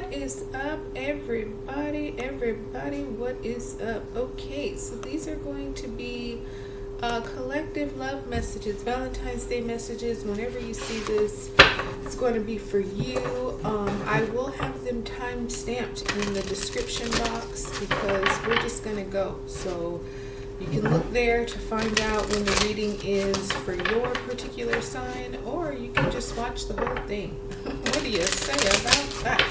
What is up, everybody? What is up? Okay, so these are going to be collective love messages, Valentine's Day messages. Whenever you see this, it's going to be for you. I will have them time stamped in the description box because we're just going to go. So you can look there to find out when the reading is for your particular sign, or you can just watch the whole thing. What do you say about that?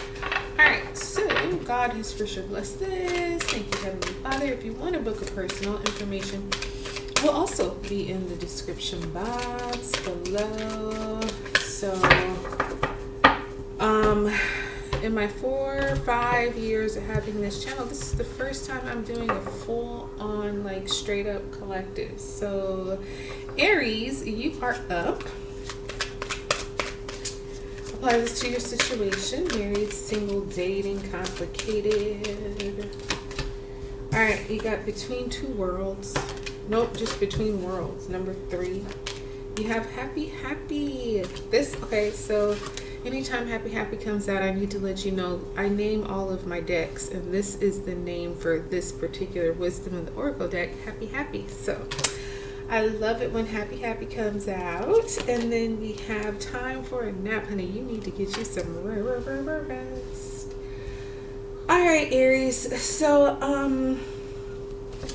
Alright, so God has for sure blessed this. Thank you, Heavenly Father. If you want to book a personal, information will also be in the description box below. So, in my 4 or 5 years of having this channel, this is the first time I'm doing a full-on, like, straight-up collective. So, Aries, you are up. Apply this to your situation. Married, single, dating, complicated. Alright, you got between two worlds. Nope, just between worlds. Number 3. You have happy. Okay, so anytime happy comes out, I need to let you know I name all of my decks, and this is the name for this particular Wisdom of the Oracle deck, happy. So I love it when happy comes out. And then we have time for a nap, honey. You need to get you some rest. All right, Aries. So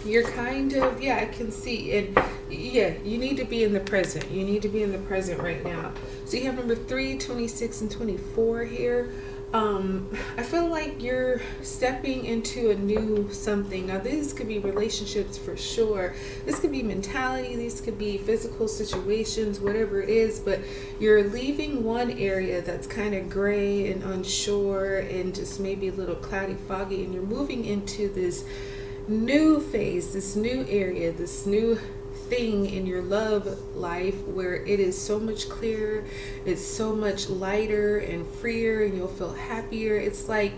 you're kind of, yeah, I can see, and yeah, you need to be in the present. You need to be in the present right now. So you have number 3, 26, and 24 here. I feel like you're stepping into a new something. Now, this could be relationships for sure. This could be mentality. These could be physical situations, whatever it is. But you're leaving one area that's kind of gray and unsure and just maybe a little cloudy, foggy, and you're moving into this new phase, this new area, this new thing in your love life where it is so much clearer, it's so much lighter and freer, and you'll feel happier. It's like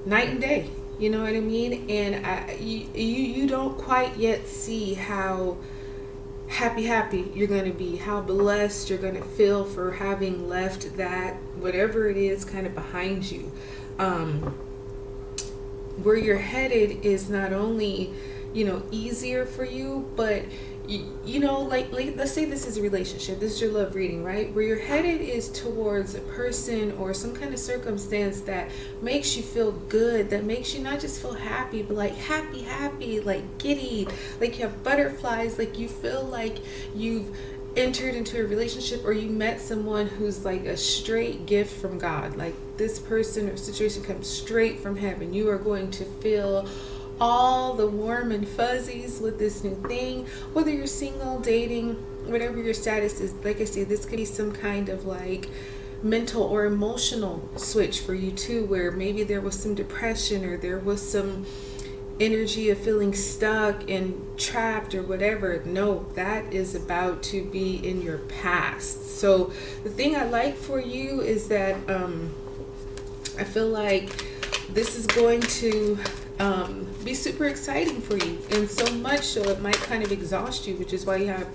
night and day, you know what I mean? And you don't quite yet see how happy you're going to be, how blessed you're going to feel for having left that whatever it is kind of behind you. Where you're headed is not only, you know, easier for you, but you know, like let's say this is a relationship, this is your love reading, right? Where you're headed is towards a person or some kind of circumstance that makes you feel good, that makes you not just feel happy, but like happy, like giddy, like you have butterflies, like you feel like you've entered into a relationship or you met someone who's like a straight gift from God. Like this person or situation comes straight from heaven. You are going to feel all the warm and fuzzies with this new thing, whether you're single, dating, whatever your status is. Like I said, this could be some kind of like mental or emotional switch for you too, where maybe there was some depression or there was some energy of feeling stuck and trapped or whatever. No, that is about to be in your past. So the thing I like for you is that I feel like this is going to be super exciting for you, and so much so it might kind of exhaust you, which is why you have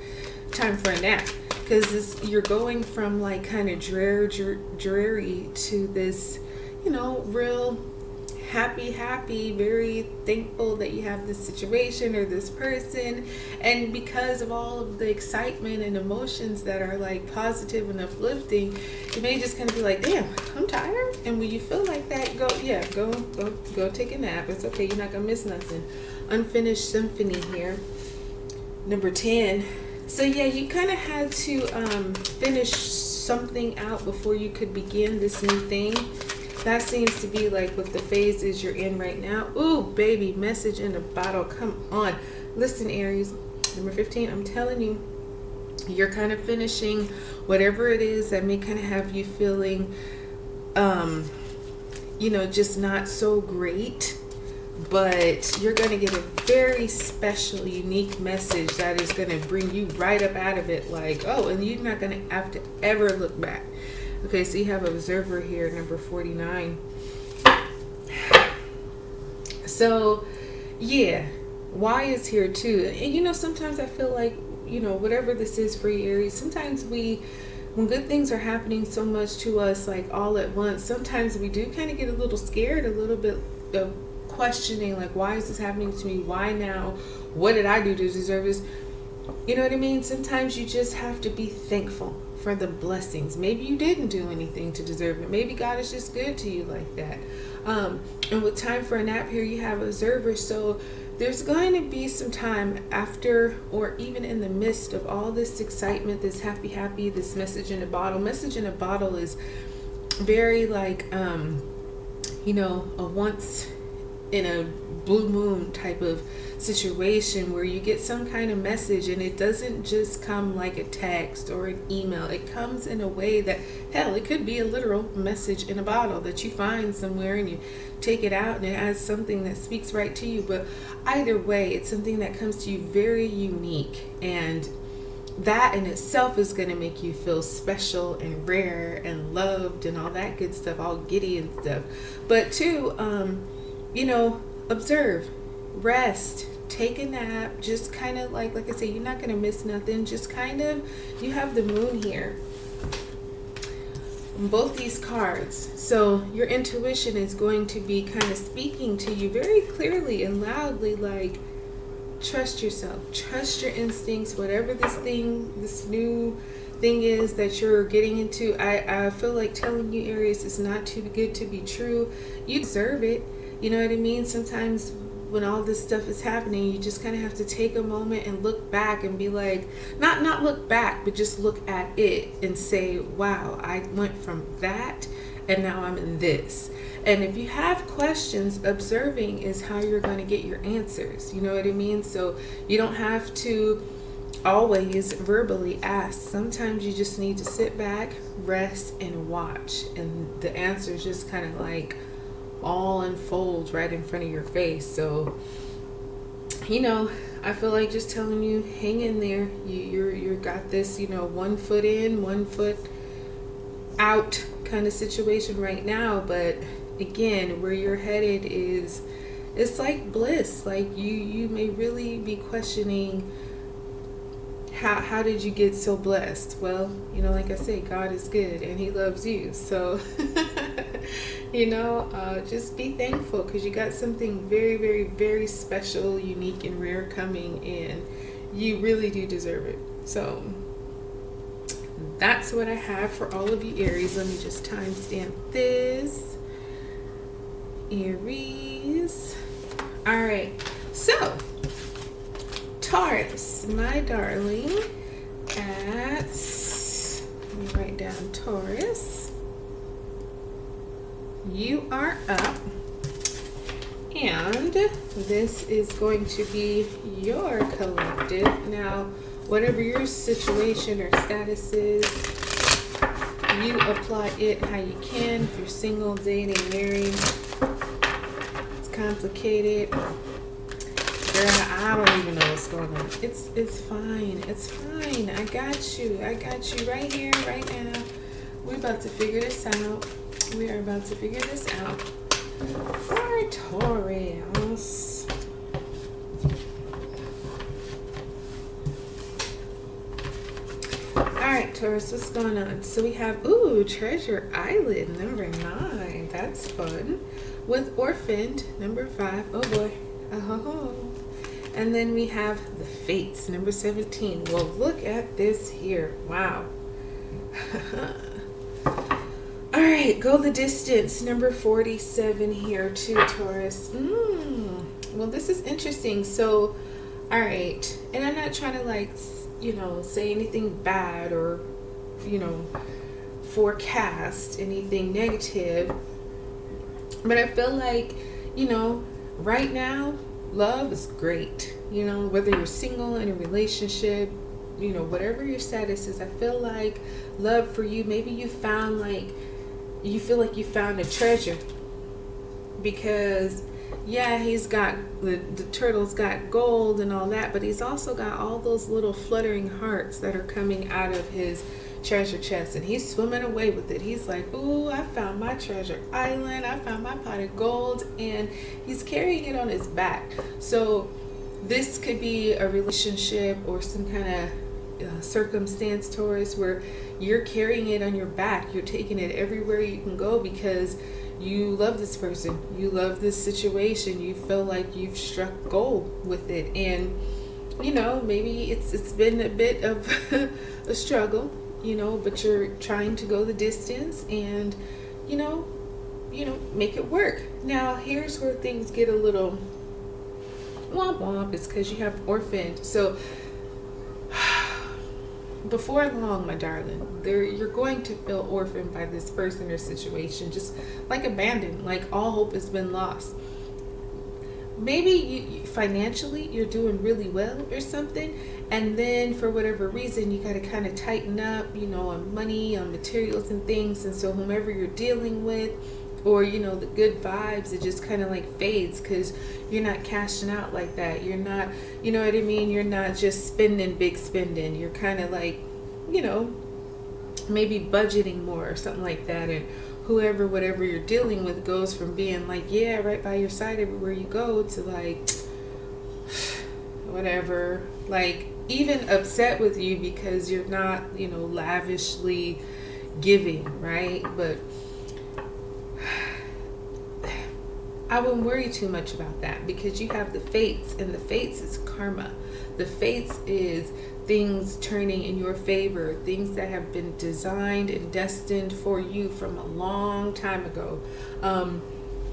time for a nap, because you're going from like kind of dreary to this, you know, real happy, very thankful that you have this situation or this person. And because of all of the excitement and emotions that are like positive and uplifting, you may just kind of be like, damn, I'm tired. And when you feel like that, go take a nap. It's okay, you're not gonna miss nothing. Unfinished symphony here, number 10. So yeah, you kind of had to finish something out before you could begin this new thing. That seems to be like what the phases you're in right now. Ooh, baby, message in a bottle. Come on. Listen, Aries, number 15, I'm telling you, you're kind of finishing whatever it is that may kind of have you feeling, you know, just not so great. But you're going to get a very special, unique message that is going to bring you right up out of it. Like, oh, and you're not going to have to ever look back. Okay, so you have Observer here, number 49. So, yeah, Y is here too. And, you know, sometimes I feel like, you know, whatever this is for you, Aries, sometimes we when good things are happening so much to us, like all at once, sometimes we do kind of get a little scared, a little bit of questioning, like, why is this happening to me? Why now? What did I do to deserve this? You know what I mean? Sometimes you just have to be thankful for the blessings. Maybe you didn't do anything to deserve it. Maybe God is just good to you like that. And with time for a nap here, you have observers. So there's going to be some time after, or even in the midst of all this excitement, this happy, this message in a bottle. Message in a bottle is very like, you know, a once in a blue moon type of situation where you get some kind of message, and it doesn't just come like a text or an email. It comes in a way that, hell, it could be a literal message in a bottle that you find somewhere and you take it out and it has something that speaks right to you. But either way, it's something that comes to you very unique, and that in itself is going to make you feel special and rare and loved and all that good stuff, all giddy and stuff. But too, you know, observe, rest, take a nap, just kind of like I say, you're not going to miss nothing. Just kind of, you have the moon here on both these cards. So your intuition is going to be kind of speaking to you very clearly and loudly, like, trust yourself, trust your instincts, whatever this new thing is that you're getting into. I feel like telling you, Aries, it's not too good to be true. You deserve it. You know what I mean? Sometimes when all this stuff is happening, you just kind of have to take a moment and look back and be like, not look back, but just look at it and say, wow, I went from that and now I'm in this. And if you have questions, observing is how you're going to get your answers. You know what I mean? So you don't have to always verbally ask. Sometimes you just need to sit back, rest, and watch. And the answers just kind of like all unfold right in front of your face. So, you know, I feel like just telling you, hang in there. You're got this, you know, 1 foot in, 1 foot out kind of situation right now. But again, where you're headed is, it's like bliss. Like you may really be questioning, how did you get so blessed? Well, you know, like I say, God is good and he loves you. So you know, just be thankful, because you got something very, very, very special, unique, and rare coming in. You really do deserve it. So that's what I have for all of you Aries. Let me just timestamp this. Aries. All right. So Taurus, my darling, let me write down Taurus. You are up, and this is going to be your collective. Now, whatever your situation or status is, you apply it how you can. If you're single, dating, married, it's complicated. Girl, I don't even know what's going on. It's fine. It's fine. I got you. I got you right here, right now. We're about to figure this out. We are about to figure this out for Taurus. Alright, Taurus, what's going on? So we have, Treasure Island, number 9. That's fun. With Orphaned, number 5. Oh boy. Oh. And then we have the Fates, number 17. Well, look at this here. Wow. All right, go the distance, number 47 here to Taurus. Well, this is interesting. So, all right, and I'm not trying to like, you know, say anything bad or, you know, forecast anything negative, but I feel like, you know, right now, love is great. You know, whether you're single, in a relationship, you know, whatever your status is, I feel like love for you, maybe you found like, you feel like you found a treasure, because yeah, he's got the turtle's got gold and all that, but he's also got all those little fluttering hearts that are coming out of his treasure chest, and he's swimming away with it. He's like, ooh, I found my treasure island, I found my pot of gold, and he's carrying it on his back. So this could be a relationship or some kind of circumstance, Taurus, where you're carrying it on your back. You're taking it everywhere you can go because you love this person. You love this situation. You feel like you've struck gold with it. And, you know, maybe it's been a bit of a struggle, you know, but you're trying to go the distance and, you know, make it work. Now, here's where things get a little womp womp. It's because you have orphaned. So before long, my darling, you're going to feel orphaned by this person or situation, just like abandoned, like all hope has been lost. Maybe you financially you're doing really well or something, and then for whatever reason you got to kind of tighten up, you know, on money, on materials and things, and so whomever you're dealing with, or, you know, the good vibes, it just kind of like fades because you're not cashing out like that. You're not, you know what I mean? You're not just spending big spending. You're kind of like, you know, maybe budgeting more or something like that. And whatever you're dealing with goes from being like, yeah, right by your side everywhere you go, to like, whatever, like even upset with you because you're not, you know, lavishly giving, right? But I wouldn't worry too much about that because you have the fates, and the fates is karma. The fates is things turning in your favor, things that have been designed and destined for you from a long time ago.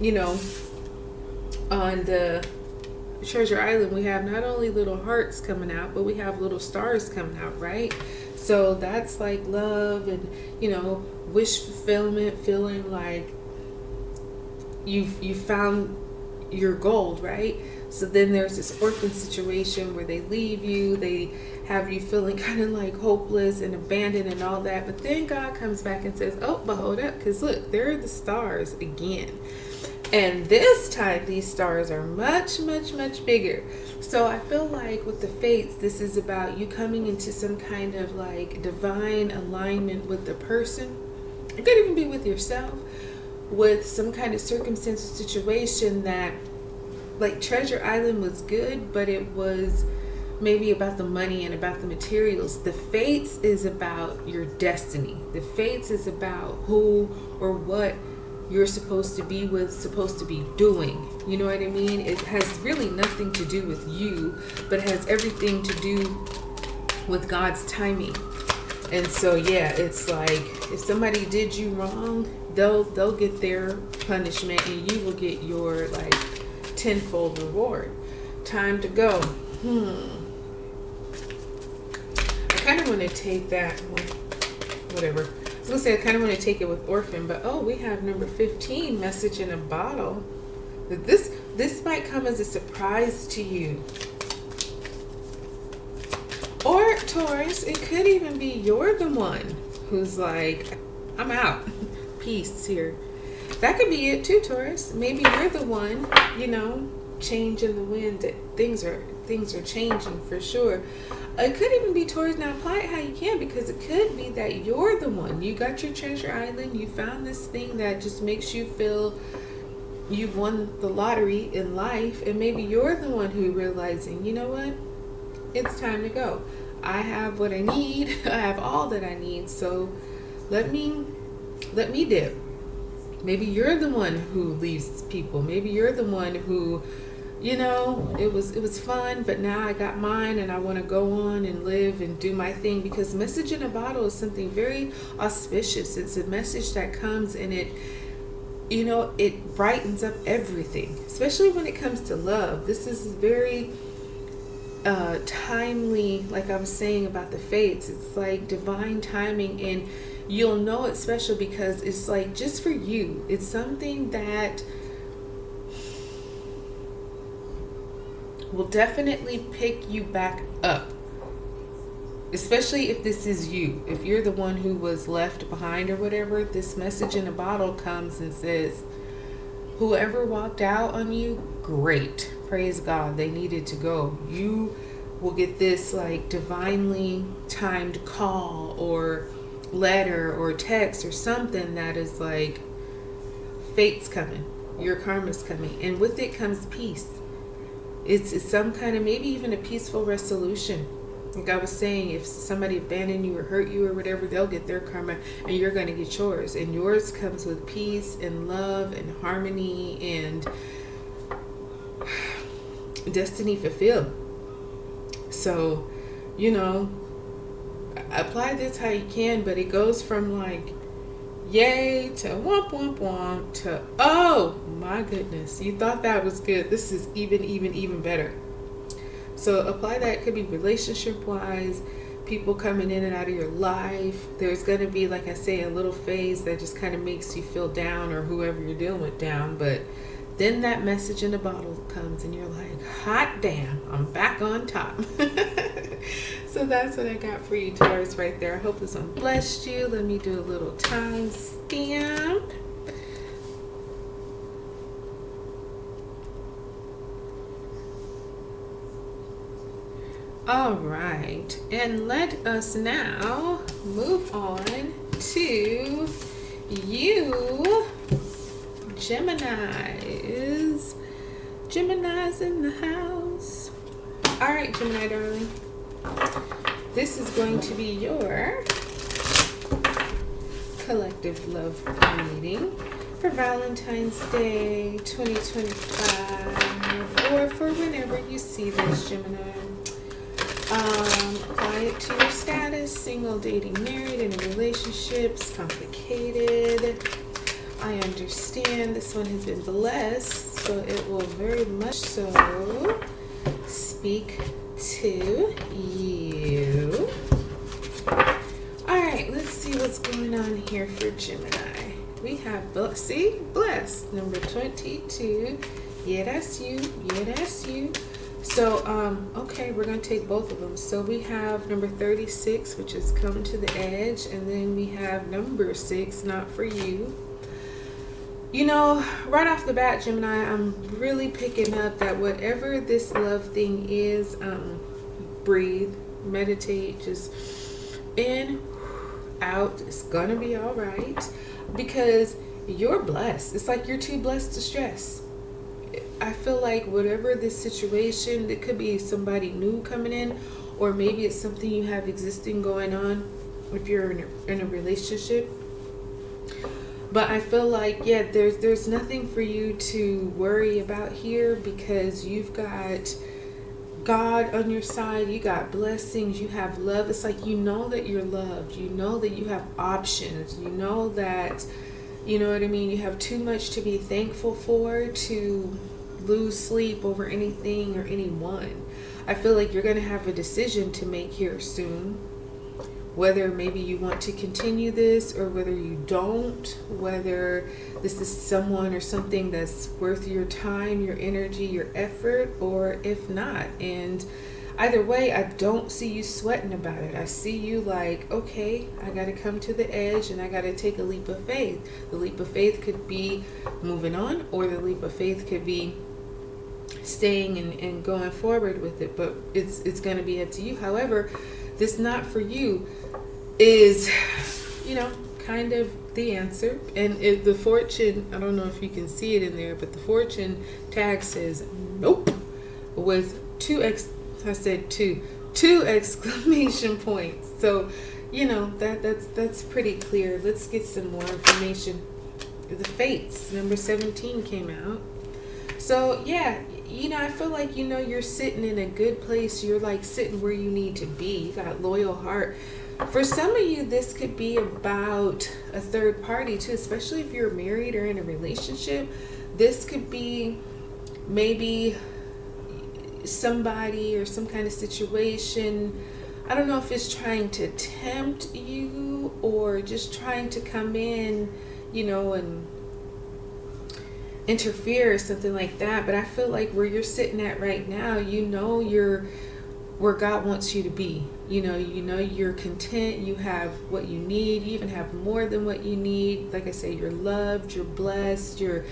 You know, on the Treasure Island, we have not only little hearts coming out, but we have little stars coming out, right? So that's like love and, you know, wish fulfillment, feeling like you found your gold, right? So then there's this orphan situation where they leave you, they have you feeling kind of like hopeless and abandoned and all that, but then God comes back and says, oh, but hold up, because look, there are the stars again. And this time these stars are much, much, much bigger. So I feel like with the fates, this is about you coming into some kind of like divine alignment with the person. It could even be with yourself, with some kind of circumstance or situation that, like, Treasure Island was good, but it was maybe about the money and about the materials. The fates is about your destiny. The fates is about who or what you're supposed to be with, supposed to be doing. You know what I mean? It has really nothing to do with you, but it has everything to do with God's timing. And so, yeah, it's like if somebody did you wrong, they'll get their punishment and you will get your like tenfold reward. Time to go. I kind of want to take that with whatever. I was gonna say I kind of want to take it with orphan, but oh, we have number 15, message in a bottle. This might come as a surprise to you. Or Taurus, it could even be you're the one who's like, I'm out. Peace here. That could be it too, Taurus. Maybe you're the one, you know, change in the wind. That things are changing for sure. It could even be Taurus. Now apply it how you can, because it could be that you're the one. You got your treasure island. You found this thing that just makes you feel you've won the lottery in life, and maybe you're the one who realizing, you know what? It's time to go. I have what I need. I have all that I need. So let me dip. Maybe you're the one who leaves people. Maybe you're the one who, you know, it was fun, but now I got mine and I want to go on and live and do my thing, because message in a bottle is something very auspicious. It's a message that comes and it, you know, it brightens up everything, especially when it comes to love. This is very timely, like I was saying about the fates. It's like divine timing, and you'll know it's special because it's like just for you. It's something that will definitely pick you back up, especially if this is you. If you're the one who was left behind or whatever, this message in a bottle comes and says, whoever walked out on you, great. Praise God, they needed to go. You will get this like divinely timed call or letter or text or something that is like, fate's coming, your karma's coming, and with it comes peace. It's some kind of, maybe even a peaceful resolution. Like I was saying, if somebody abandoned you or hurt you or whatever, they'll get their karma and you're going to get yours. And yours comes with peace and love and harmony and destiny fulfilled. So, you know, apply this how you can, but it goes from like yay to womp womp womp to oh my goodness, you thought that was good, this is even better. So apply that. It could be relationship wise, people coming in and out of your life. There's going to be, like I say, a little phase that just kind of makes you feel down, or whoever you're dealing with down, but then that message in the bottle comes and you're like, hot damn, I'm back on top. So that's what I got for you, Taurus, right there. I hope this one blessed you. Let me do a little time stamp. All right, and let us now move on to you, Geminis. Gemini's in the house. All right, Gemini darling, this is going to be your collective love reading for Valentine's Day 2025, or for whenever you see this, Gemini. Apply it to your status: single, dating, married, in a relationships, complicated. I understand this one has been blessed, so it will very much so speak to you. All right, let's see what's going on here for Gemini. We have blessed number 22. Yeah, that's you. Yeah, that's you. So, okay, we're going to take both of them. So we have number 36, which is come to the edge. And then we have number 6, not for you. You know, right off the bat, Gemini, I'm really picking up that whatever this love thing is, breathe, meditate, just in, out. It's going to be all right, because you're blessed. It's like you're too blessed to stress. I feel like whatever this situation, it could be somebody new coming in, or maybe it's something you have existing going on if you're in a relationship. But I feel like, yeah, there's nothing for you to worry about here, because you've got God on your side, you got blessings, you have love. It's like, you know that you're loved, you know that you have options, you know that, you know what I mean, you have too much to be thankful for to lose sleep over anything or anyone. I feel like you're going to have a decision to make here soon, whether maybe you want to continue this or whether you don't, whether this is someone or something that's worth your time, your energy, your effort, or if not. And either way, I don't see you sweating about it. I see you like, okay, I got to come to the edge and I got to take a leap of faith. The leap of faith could be moving on, or the leap of faith could be staying and going forward with it. But it's going to be up to you. However, this not for you is, you know, kind of the answer. And if the fortune, I don't know if you can see it in there, but the fortune tag says nope with two exclamation points. So, you know, that's pretty clear. Let's get some more information. The Fates, number 17 came out. So, yeah, you know, I feel like, you know, you're sitting in a good place. You're like sitting where you need to be. You got a loyal heart. For some of you, this could be about a third party too, especially if you're married or in a relationship. This could be maybe somebody or some kind of situation. I don't know if it's trying to tempt you or just trying to come in, you know, and interfere or something like that. But I feel like where you're sitting at right now, you know, you're where God wants you to be. You know you're content, you have what you need, you even have more than what you need. Like I say, you're loved, you're blessed, you're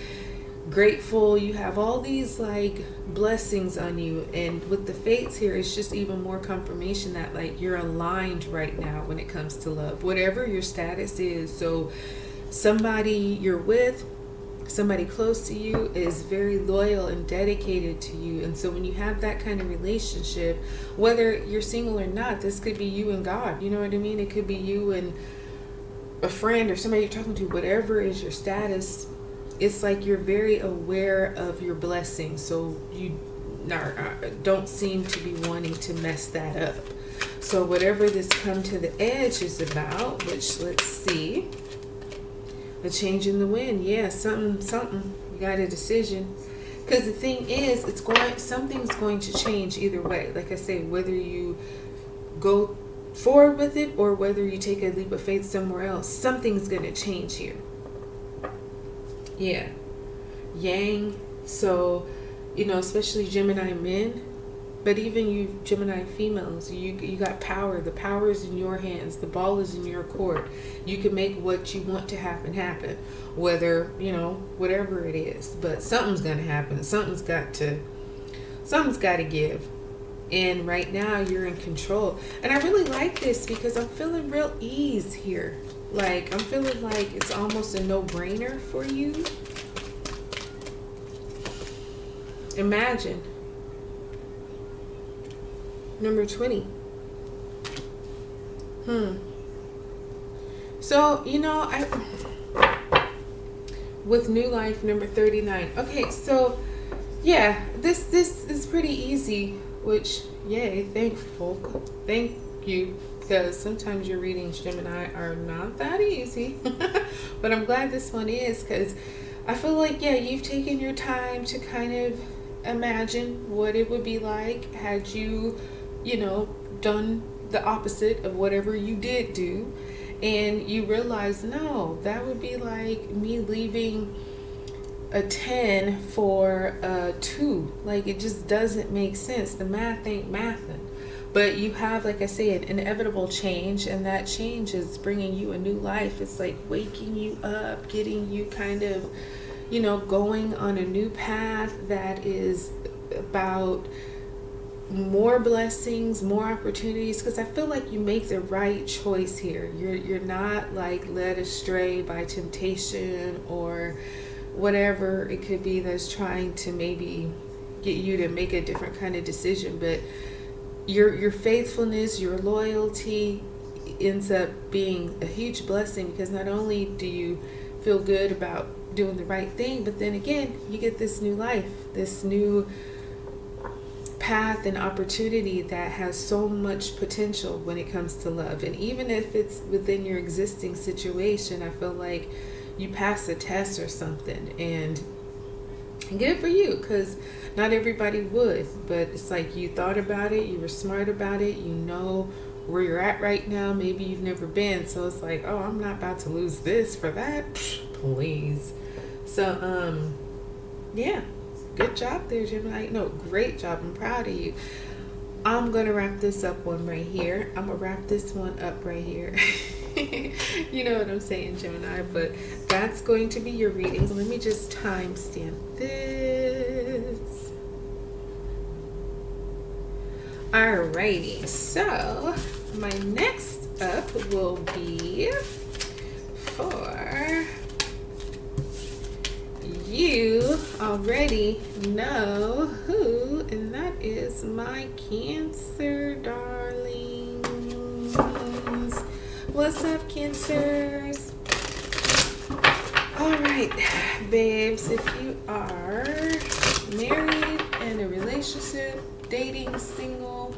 grateful, you have all these like blessings on you. And with the Fates here, it's just even more confirmation that like you're aligned right now when it comes to love, whatever your status is. So somebody you're with, somebody close to you is very loyal and dedicated to you. And so when you have that kind of relationship, whether you're single or not, this could be you and God, you know what I mean? It could be you and a friend or somebody you're talking to, whatever is your status. It's like you're very aware of your blessings, so you don't seem to be wanting to mess that up. So whatever this come to the edge is about, which, let's see, a change in the wind. Yeah, something. You got a decision. Because the thing is, something's going to change either way. Like I say, whether you go forward with it or whether you take a leap of faith somewhere else, something's going to change here. Yeah. Yang. So, especially Gemini men, but even you Gemini females, you got power. The power is in your hands. The ball is in your court. You can make what you want to happen. Whether, whatever it is. But something's going to happen. Something's got to give. And right now you're in control. And I really like this because I'm feeling real ease here. Like, I'm feeling like it's almost a no-brainer for you. Imagine. Number 20. So, with new life, number 39. Okay, so, yeah, this is pretty easy, which, yay, thankful. Thank you, because sometimes your readings, Gemini, are not that easy. But I'm glad this one is, because I feel like, yeah, you've taken your time to kind of imagine what it would be like had you, done the opposite of whatever you did do. And you realize, no, that would be like me leaving a 10 for a 2. Like, it just doesn't make sense. The math ain't mathin'. But you have, like I say, an inevitable change, and that change is bringing you a new life. It's like waking you up, getting you kind of, going on a new path that is about more blessings, more opportunities, because I feel like you make the right choice here. You're not like led astray by temptation or whatever it could be that's trying to maybe get you to make a different kind of decision. But your faithfulness, your loyalty ends up being a huge blessing, because not only do you feel good about doing the right thing, but then again, you get this new life, this new path and opportunity that has so much potential when it comes to love. And even if it's within your existing situation, I feel like you pass a test or something, and good for you, because not everybody would. But it's like you thought about it, you were smart about it, you know where you're at right now. Maybe you've never been, so it's like, oh, I'm not about to lose this for that. Please. So yeah, good job there, Gemini. No, great job. I'm proud of you. I'm gonna wrap this up one right here. I'm gonna wrap this one up right here. You know what I'm saying, Gemini. But that's going to be your reading. So let me just timestamp this. Alrighty, so my next up will be for, you already know who, and that is my Cancer darlings. What's up, Cancers? All right, babes, if you are married, in a relationship, dating, single,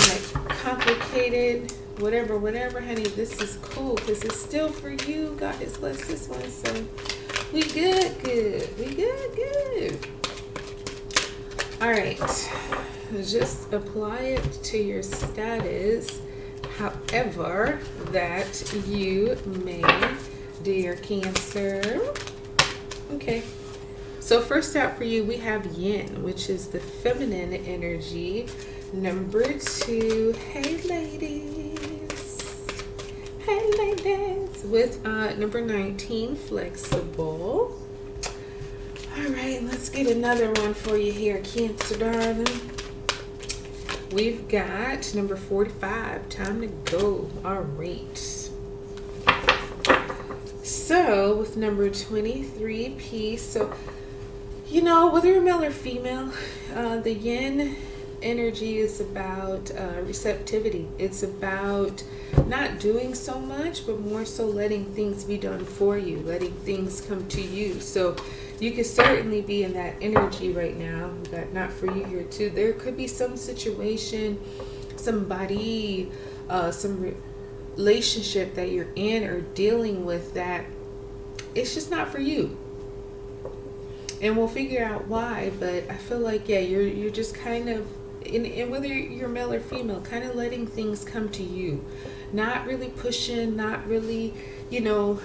like complicated, whatever, honey, this is cool, because it's still for you. God has blessed this one, so we good. We good. All right. Just apply it to your status, however that you may, dear Cancer. Okay. So first out for you, we have Yin, which is the feminine energy. Number 2. Hey, ladies. Hey, ladies. With number 19, flexible. All right, let's get another one for you here, Cancer darling. We've got number 45, time to go. All right. So So with number 23, peace. So, you know, whether you're male or female, the yin energy is about receptivity. It's about not doing so much, but more so letting things be done for you, letting things come to you. So you could certainly be in that energy right now. We got not for you here too. There could be some situation, somebody, some relationship that you're in or dealing with that it's just not for you. And we'll figure out why, but I feel like, yeah, you're just kind of, and whether you're male or female, kind of letting things come to you. Not really pushing, not really, you know,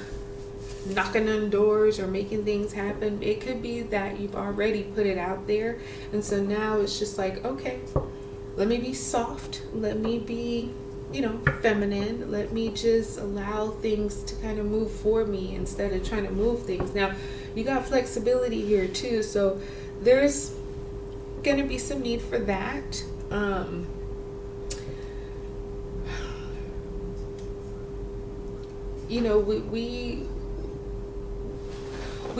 knocking on doors or making things happen. It could be that you've already put it out there. And so now it's just like, okay, let me be soft. Let me be, you know, feminine. Let me just allow things to kind of move for me instead of trying to move things. Now, you got flexibility here too. So there's going to be some need for that. You know, we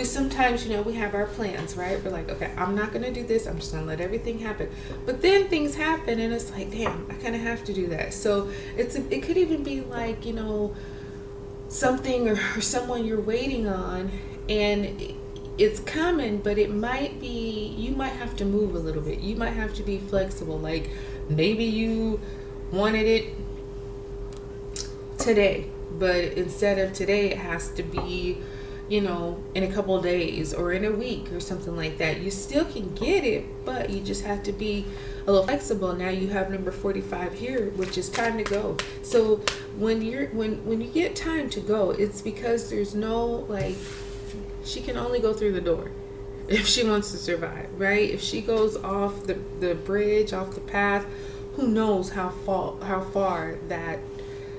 sometimes, you know, we have our plans, right? We're like, okay, I'm not going to do this. I'm just going to let everything happen. But then things happen and it's like, damn, I kind of have to do that. So it could even be like, you know, something or someone you're waiting on and it's coming, but it might be, you might have to move a little bit. You might have to be flexible. Like maybe you wanted it today, but instead of today, it has to be, you know, in a couple of days or in a week or something like that. You still can get it, but you just have to be a little flexible. Now you have number 45 here, which is time to go. So when you get time to go, it's because there's no, like, she can only go through the door if she wants to survive, right? If she goes off the bridge, off the path, who knows how far that,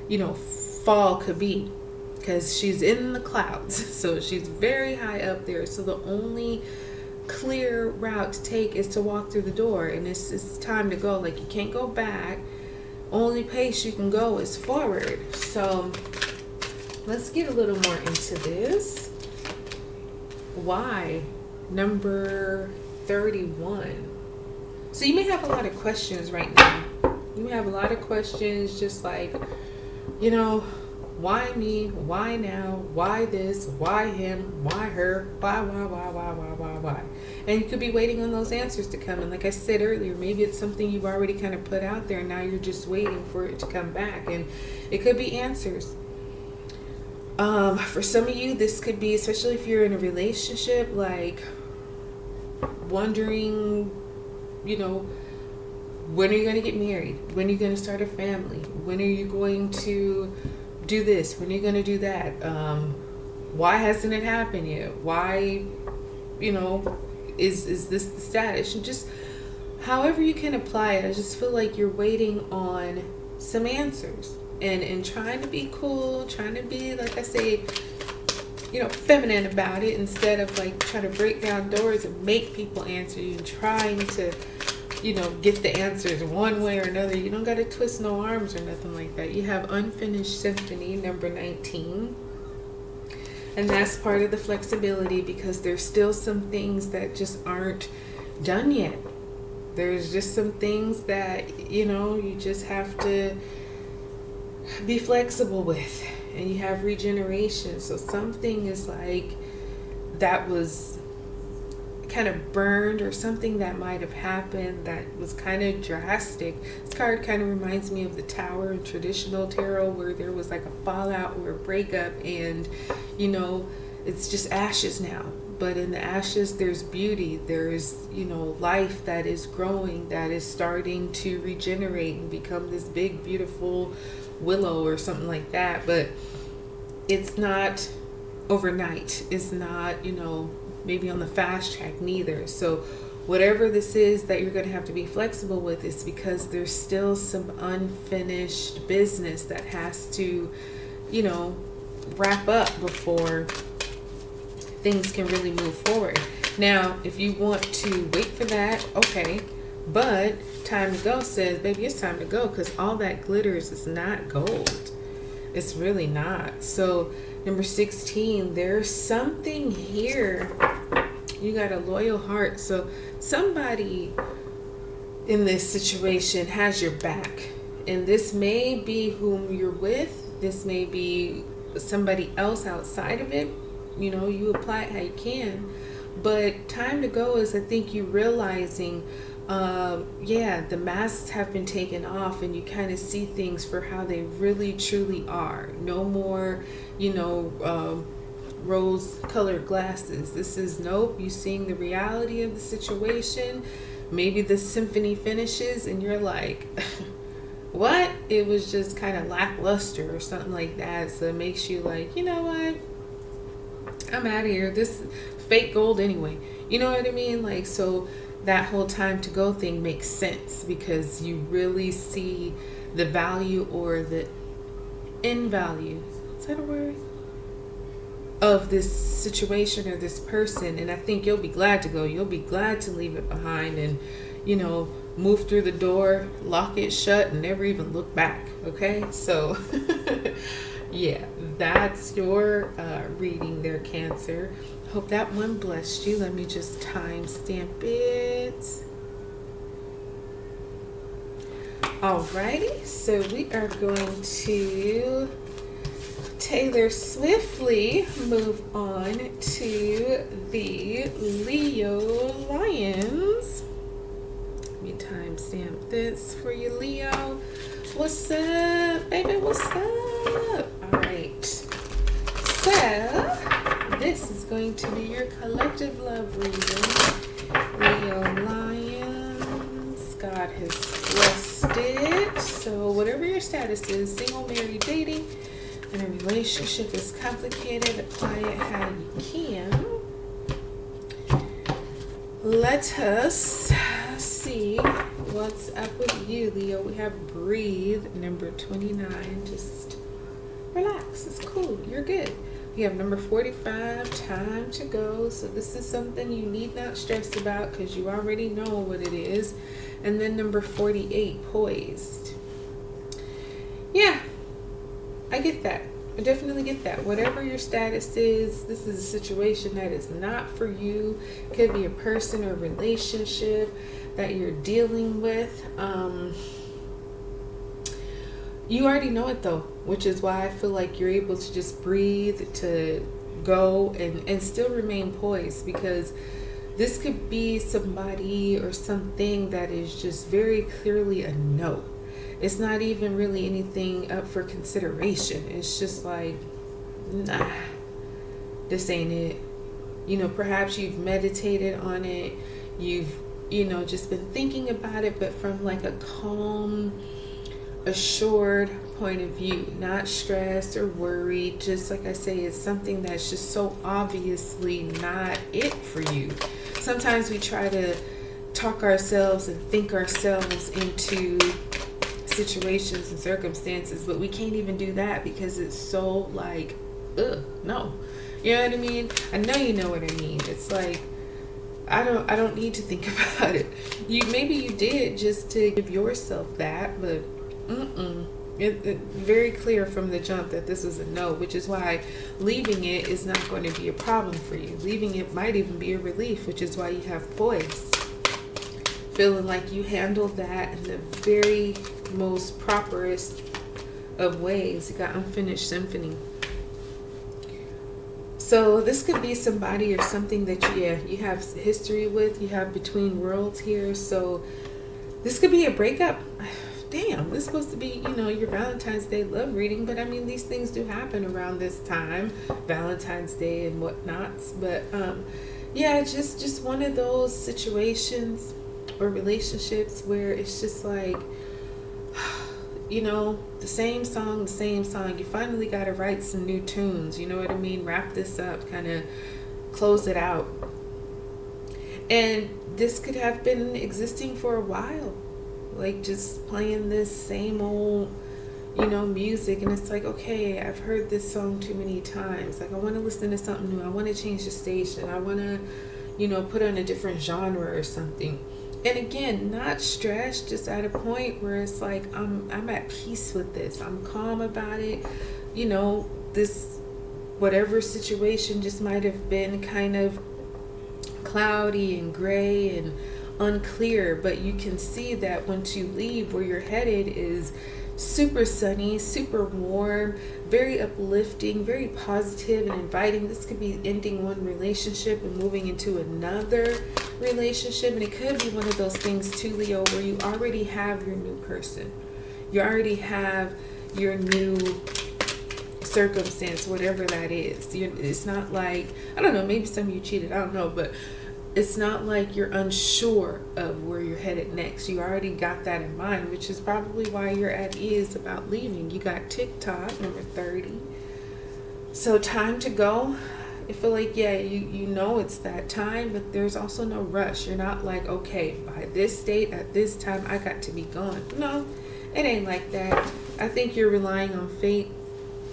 you know, fall could be, because she's in the clouds. So she's very high up there. So the only clear route to take is to walk through the door, and it's time to go. Like, you can't go back. Only pace you can go is forward. So let's get a little more into this. Why? Number 31. So you may have a lot of questions right now. You may have a lot of questions, just like, you know, why me? Why now? Why this? Why him? Why her? Why? And you could be waiting on those answers to come. And like I said earlier, maybe it's something you've already kind of put out there, and now you're just waiting for it to come back. And it could be answers. For some of you, this could be, especially if you're in a relationship, like wondering, you know, when are you going to get married? When are you going to start a family? When are you going to do this? When are you going to do that? Why hasn't it happened yet? Why, you know, is this the status? And just however you can apply it, I just feel like you're waiting on some answers. And trying to be cool, trying to be, like I say, you know, feminine about it, instead of like trying to break down doors and make people answer you, and trying to, you know, get the answers one way or another. You don't got to twist no arms or nothing like that. You have unfinished symphony, number 19. And that's part of the flexibility, because there's still some things that just aren't done yet. There's just some things that, you know, you just have to be flexible with. And you have regeneration. So something is like that was kind of burned, or something that might have happened that was kind of drastic. This card kind of reminds me of the Tower in traditional tarot, where there was like a fallout or a breakup, and you know, it's just ashes now. But in the ashes, there's beauty. There's, you know, life that is growing, that is starting to regenerate and become this big, beautiful willow or something like that. But it's not overnight. It's not, you know, maybe on the fast track neither. So whatever this is that you're going to have to be flexible with, is because there's still some unfinished business that has to, you know, wrap up before things can really move forward. Now, if you want to wait for that, okay, but time to go says, baby, it's time to go, because all that glitters is not gold. It's really not. So Number 16, there's something here. You got a loyal heart. So somebody in this situation has your back. And this may be whom you're with. This may be somebody else outside of it. You know, you apply it how you can. But time to go is, I think, you realizing, yeah, the masks have been taken off and you kind of see things for how they really truly are. No more, you know, rose-colored glasses. This is, nope, you're seeing the reality of the situation. Maybe the symphony finishes and you're like, what? It was just kind of lackluster or something like that. So it makes you like, you know what? I'm out of here. This fake gold anyway. You know what I mean? Like, so that whole time to go thing makes sense because you really see the value or the in value. Is that a word? Of this situation or this person. And I think you'll be glad to go. You'll be glad to leave it behind and, you know, move through the door, lock it shut, and never even look back. Okay? So, yeah, that's your reading there, Cancer. Hope that one blessed you. Let me just timestamp it. Alrighty, so we are going to Taylor swiftly move on to the Leo Lions. Let me timestamp this for you, Leo. What's up, baby? What's up? All right. So, this is going to be your collective love reading. Leo Lions. God has blessed it. So, whatever your status is, single, married, dating, and a relationship is complicated, apply it how you can. Let us see what's up with you, Leo. We have breathe, number 29. Just relax. It's cool. You're good. We have number 45, time to go. So this is something you need not stress about because you already know what it is. And then number 48, poised. Yeah, I get that. I definitely get that. Whatever your status is, this is a situation that is not for you. Could be a person or relationship that you're dealing with. You already know it though, which is why I feel like you're able to just breathe, to go and still remain poised, because this could be somebody or something that is just very clearly a no. It's not even really anything up for consideration. It's just like, nah, this ain't it. You know, perhaps you've meditated on it. You've, you know, just been thinking about it, but from like a calm, assured point of view, not stressed or worried. Just like I say, it's something that's just so obviously not it for you. Sometimes we try to talk ourselves and think ourselves into situations and circumstances, but we can't even do that because it's so like, ugh, no. You know what I mean? I know you know what I mean. It's like, I don't need to think about it. Maybe you did just to give yourself that, but It's very clear from the jump that this is a no, which is why leaving it is not going to be a problem for you. Leaving it might even be a relief, which is why you have poise. Feeling like you handled that in the very most properest of ways. You got unfinished symphony. So this could be somebody or something that you have history with. You have between worlds here. So this could be a breakup. Damn, it's supposed to be, you know, your Valentine's Day love reading, but I mean, these things do happen around this time, Valentine's Day and whatnots. But yeah, just one of those situations or relationships where it's just like, you know, the same song. You finally got to write some new tunes. You know what I mean? Wrap this up, kind of close it out. And this could have been existing for a while. Like just playing this same old, you know, music. And it's like, okay, I've heard this song too many times. Like I want to listen to something new. I want to change the station. I want to, you know, put on a different genre or something. And again, not stressed, just at a point where it's like, I'm at peace with this. I'm calm about it. You know, this whatever situation just might have been kind of cloudy and gray and unclear, but you can see that once you leave, where you're headed is super sunny, super warm, very uplifting, very positive and inviting. This could be ending one relationship and moving into another relationship, and it could be one of those things too, Leo, where you already have your new person, you already have your new circumstance, whatever that is. It's not like, I don't know, maybe some of you cheated, I don't know, but it's not like you're unsure of where you're headed next. You already got that in mind, which is probably why you're at ease about leaving. You got TikTok, number 30. So time to go. I feel like, yeah, you know it's that time, but there's also no rush. You're not like, okay, by this date, at this time, I got to be gone. No, it ain't like that. I think you're relying on fate,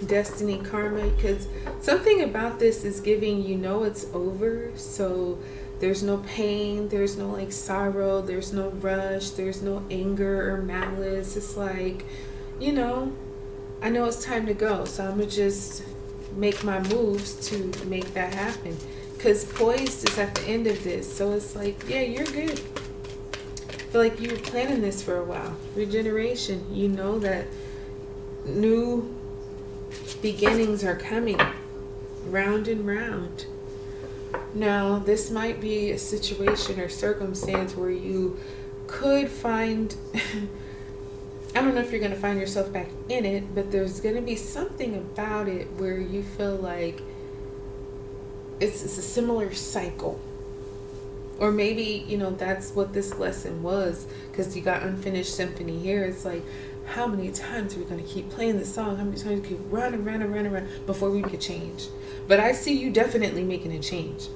destiny, karma, because something about this is giving, you know, it's over. So there's no pain, there's no like sorrow, there's no rush, there's no anger or malice. It's like, you know, I know it's time to go, so I'm gonna just make my moves to make that happen, because poised is at the end of this. So it's like, yeah, you're good. I feel like you were planning this for a while. Regeneration, you know that new beginnings are coming round and round. Now, this might be a situation or circumstance where you could find, I don't know if you're going to find yourself back in it, but there's going to be something about it where you feel like it's a similar cycle. Or maybe, you know, that's what this lesson was, because you got Unfinished Symphony here. It's like, how many times are we going to keep playing this song? How many times we keep running before we make a change? But I see you definitely making a change.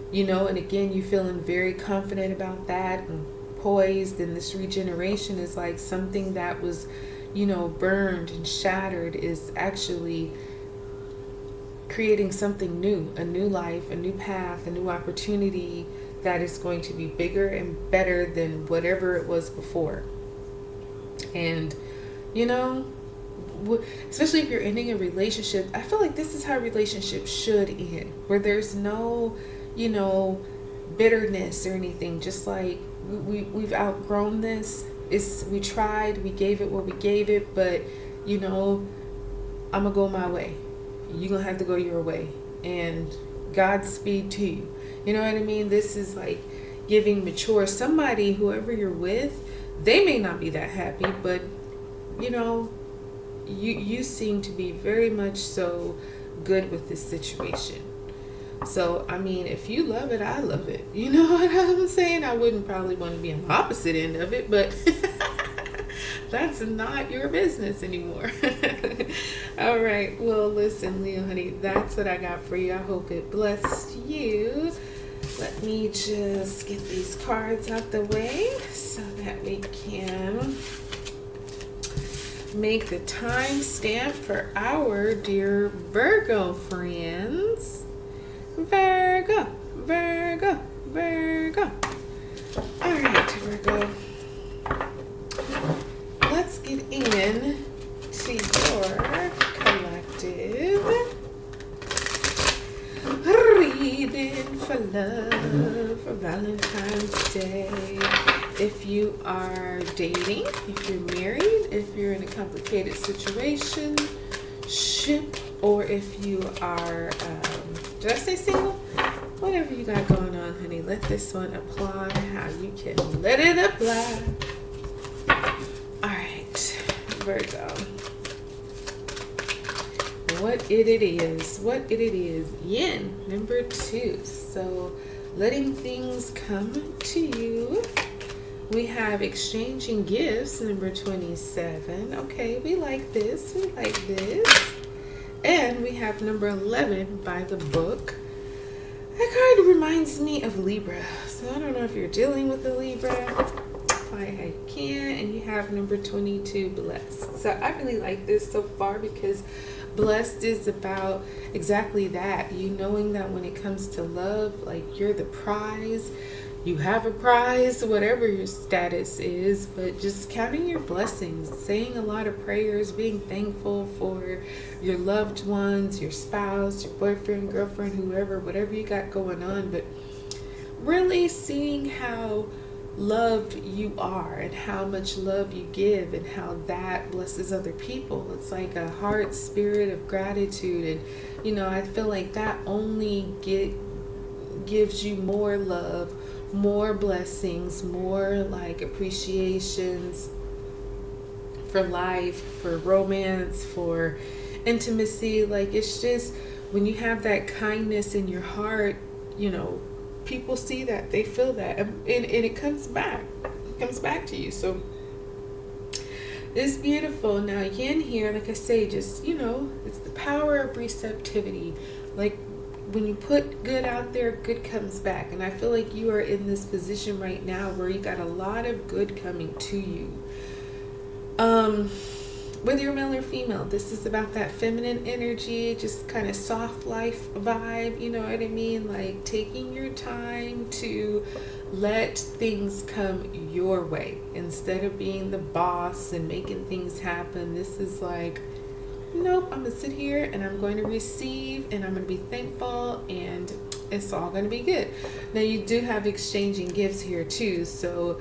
You know, and again, you feeling very confident about that and poised. And this regeneration is like something that was, you know, burned and shattered is actually creating something new, a new life, a new path, a new opportunity that is going to be bigger and better than whatever it was before. And, you know, especially if you're ending a relationship, I feel like this is how relationships should end, where there's no, you know, bitterness or anything. Just like we've outgrown this. We tried, we gave it what we gave it, but, you know, I'm gonna go my way. You're gonna have to go your way, and Godspeed to you. You know what I mean? This is like giving mature somebody, whoever you're with. They may not be that happy, but, you know, you seem to be very much so good with this situation. So, I mean, if you love it, I love it. You know what I'm saying? I wouldn't probably want to be on the opposite end of it, but that's not your business anymore. All right. Well, listen, Leo, honey, that's what I got for you. I hope it blessed you. Let me just get these cards out the way so that we can make the time stamp for our dear Virgo friends. Virgo, Virgo, Virgo. All right, Virgo. Let's get in to your collective reading for love for Valentine's Day. If you are dating, if you're married, if you're in a complicated situation, ship, or if you are, did I say single? Whatever you got going on, honey, let this one apply how you can let it apply. All right, Virgo. What it is. Yin, number 2. So, letting things come to you. We have exchanging gifts, number 27. Okay, we like this. And we have number 11, by the book. That card reminds me of Libra. So I don't know if you're dealing with a Libra. I can. And you have number 22, blessed. So I really like this so far, because blessed is about exactly that. You knowing that when it comes to love, like, you're the prize. you have a prize, whatever your status is, but just counting your blessings, saying a lot of prayers, being thankful for your loved ones, your spouse, your boyfriend, girlfriend, whoever, whatever you got going on, but really seeing how loved you are and how much love you give and how that blesses other people. It's like a heart spirit of gratitude, and I feel like that only gives you more love, more blessings, more like appreciations for life, for romance, for intimacy. Like, it's just when you have that kindness in your heart, people see that, they feel that, and it comes back to you. So it's beautiful. Now again here, like I say, just it's the power of receptivity. Like, when you put good out there, good comes back. And I feel like you are in this position right now where you got a lot of good coming to you. Whether you're male or female, this is about that feminine energy, just kind of soft life vibe, you know what I mean? Like taking your time to let things come your way instead of being the boss and making things happen. This is like, nope, I'm gonna sit here and I'm going to receive and I'm gonna be thankful and it's all gonna be good. Now you do have exchanging gifts here too, so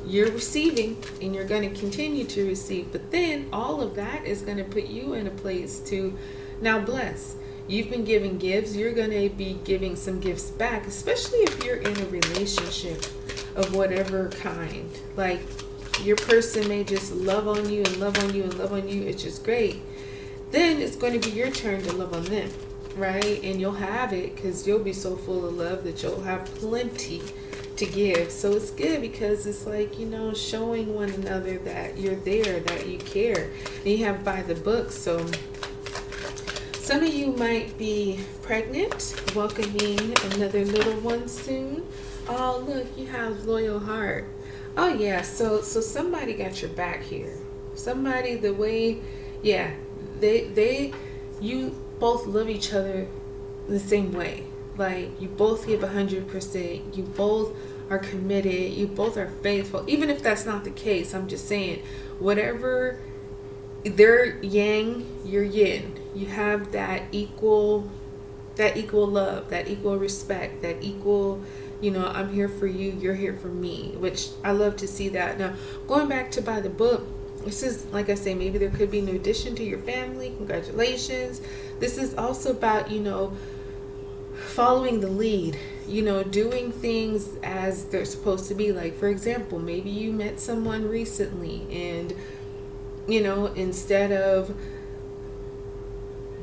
you're receiving and you're going to continue to receive, but then all of that is going to put you in a place to now bless. You've been giving gifts, you're going to be giving some gifts back, especially if you're in a relationship of whatever kind. Like, your person may just love on you and love on you and love on you. It's just great. Then it's going to be your turn to love on them, right? And you'll have it because you'll be so full of love that you'll have plenty to give. So it's good because it's like, showing one another that you're there, that you care, and you have by the book. So some of you might be pregnant, welcoming another little one soon. Oh, look, you have loyal heart. Oh yeah, so somebody got your back here. Somebody, the way, yeah, you both love each other the same way. Like, you both give 100%. You both are committed. You both are faithful. Even if that's not the case, I'm just saying, whatever, they're yang, you're yin. You have that equal love, that equal respect, that equal, I'm here for you, you're here for me, which I love to see that. Now, going back to by the book, this is, like I say, maybe there could be an addition to your family. Congratulations. This is also about, following the lead, doing things as they're supposed to be. Like, for example, maybe you met someone recently and, instead of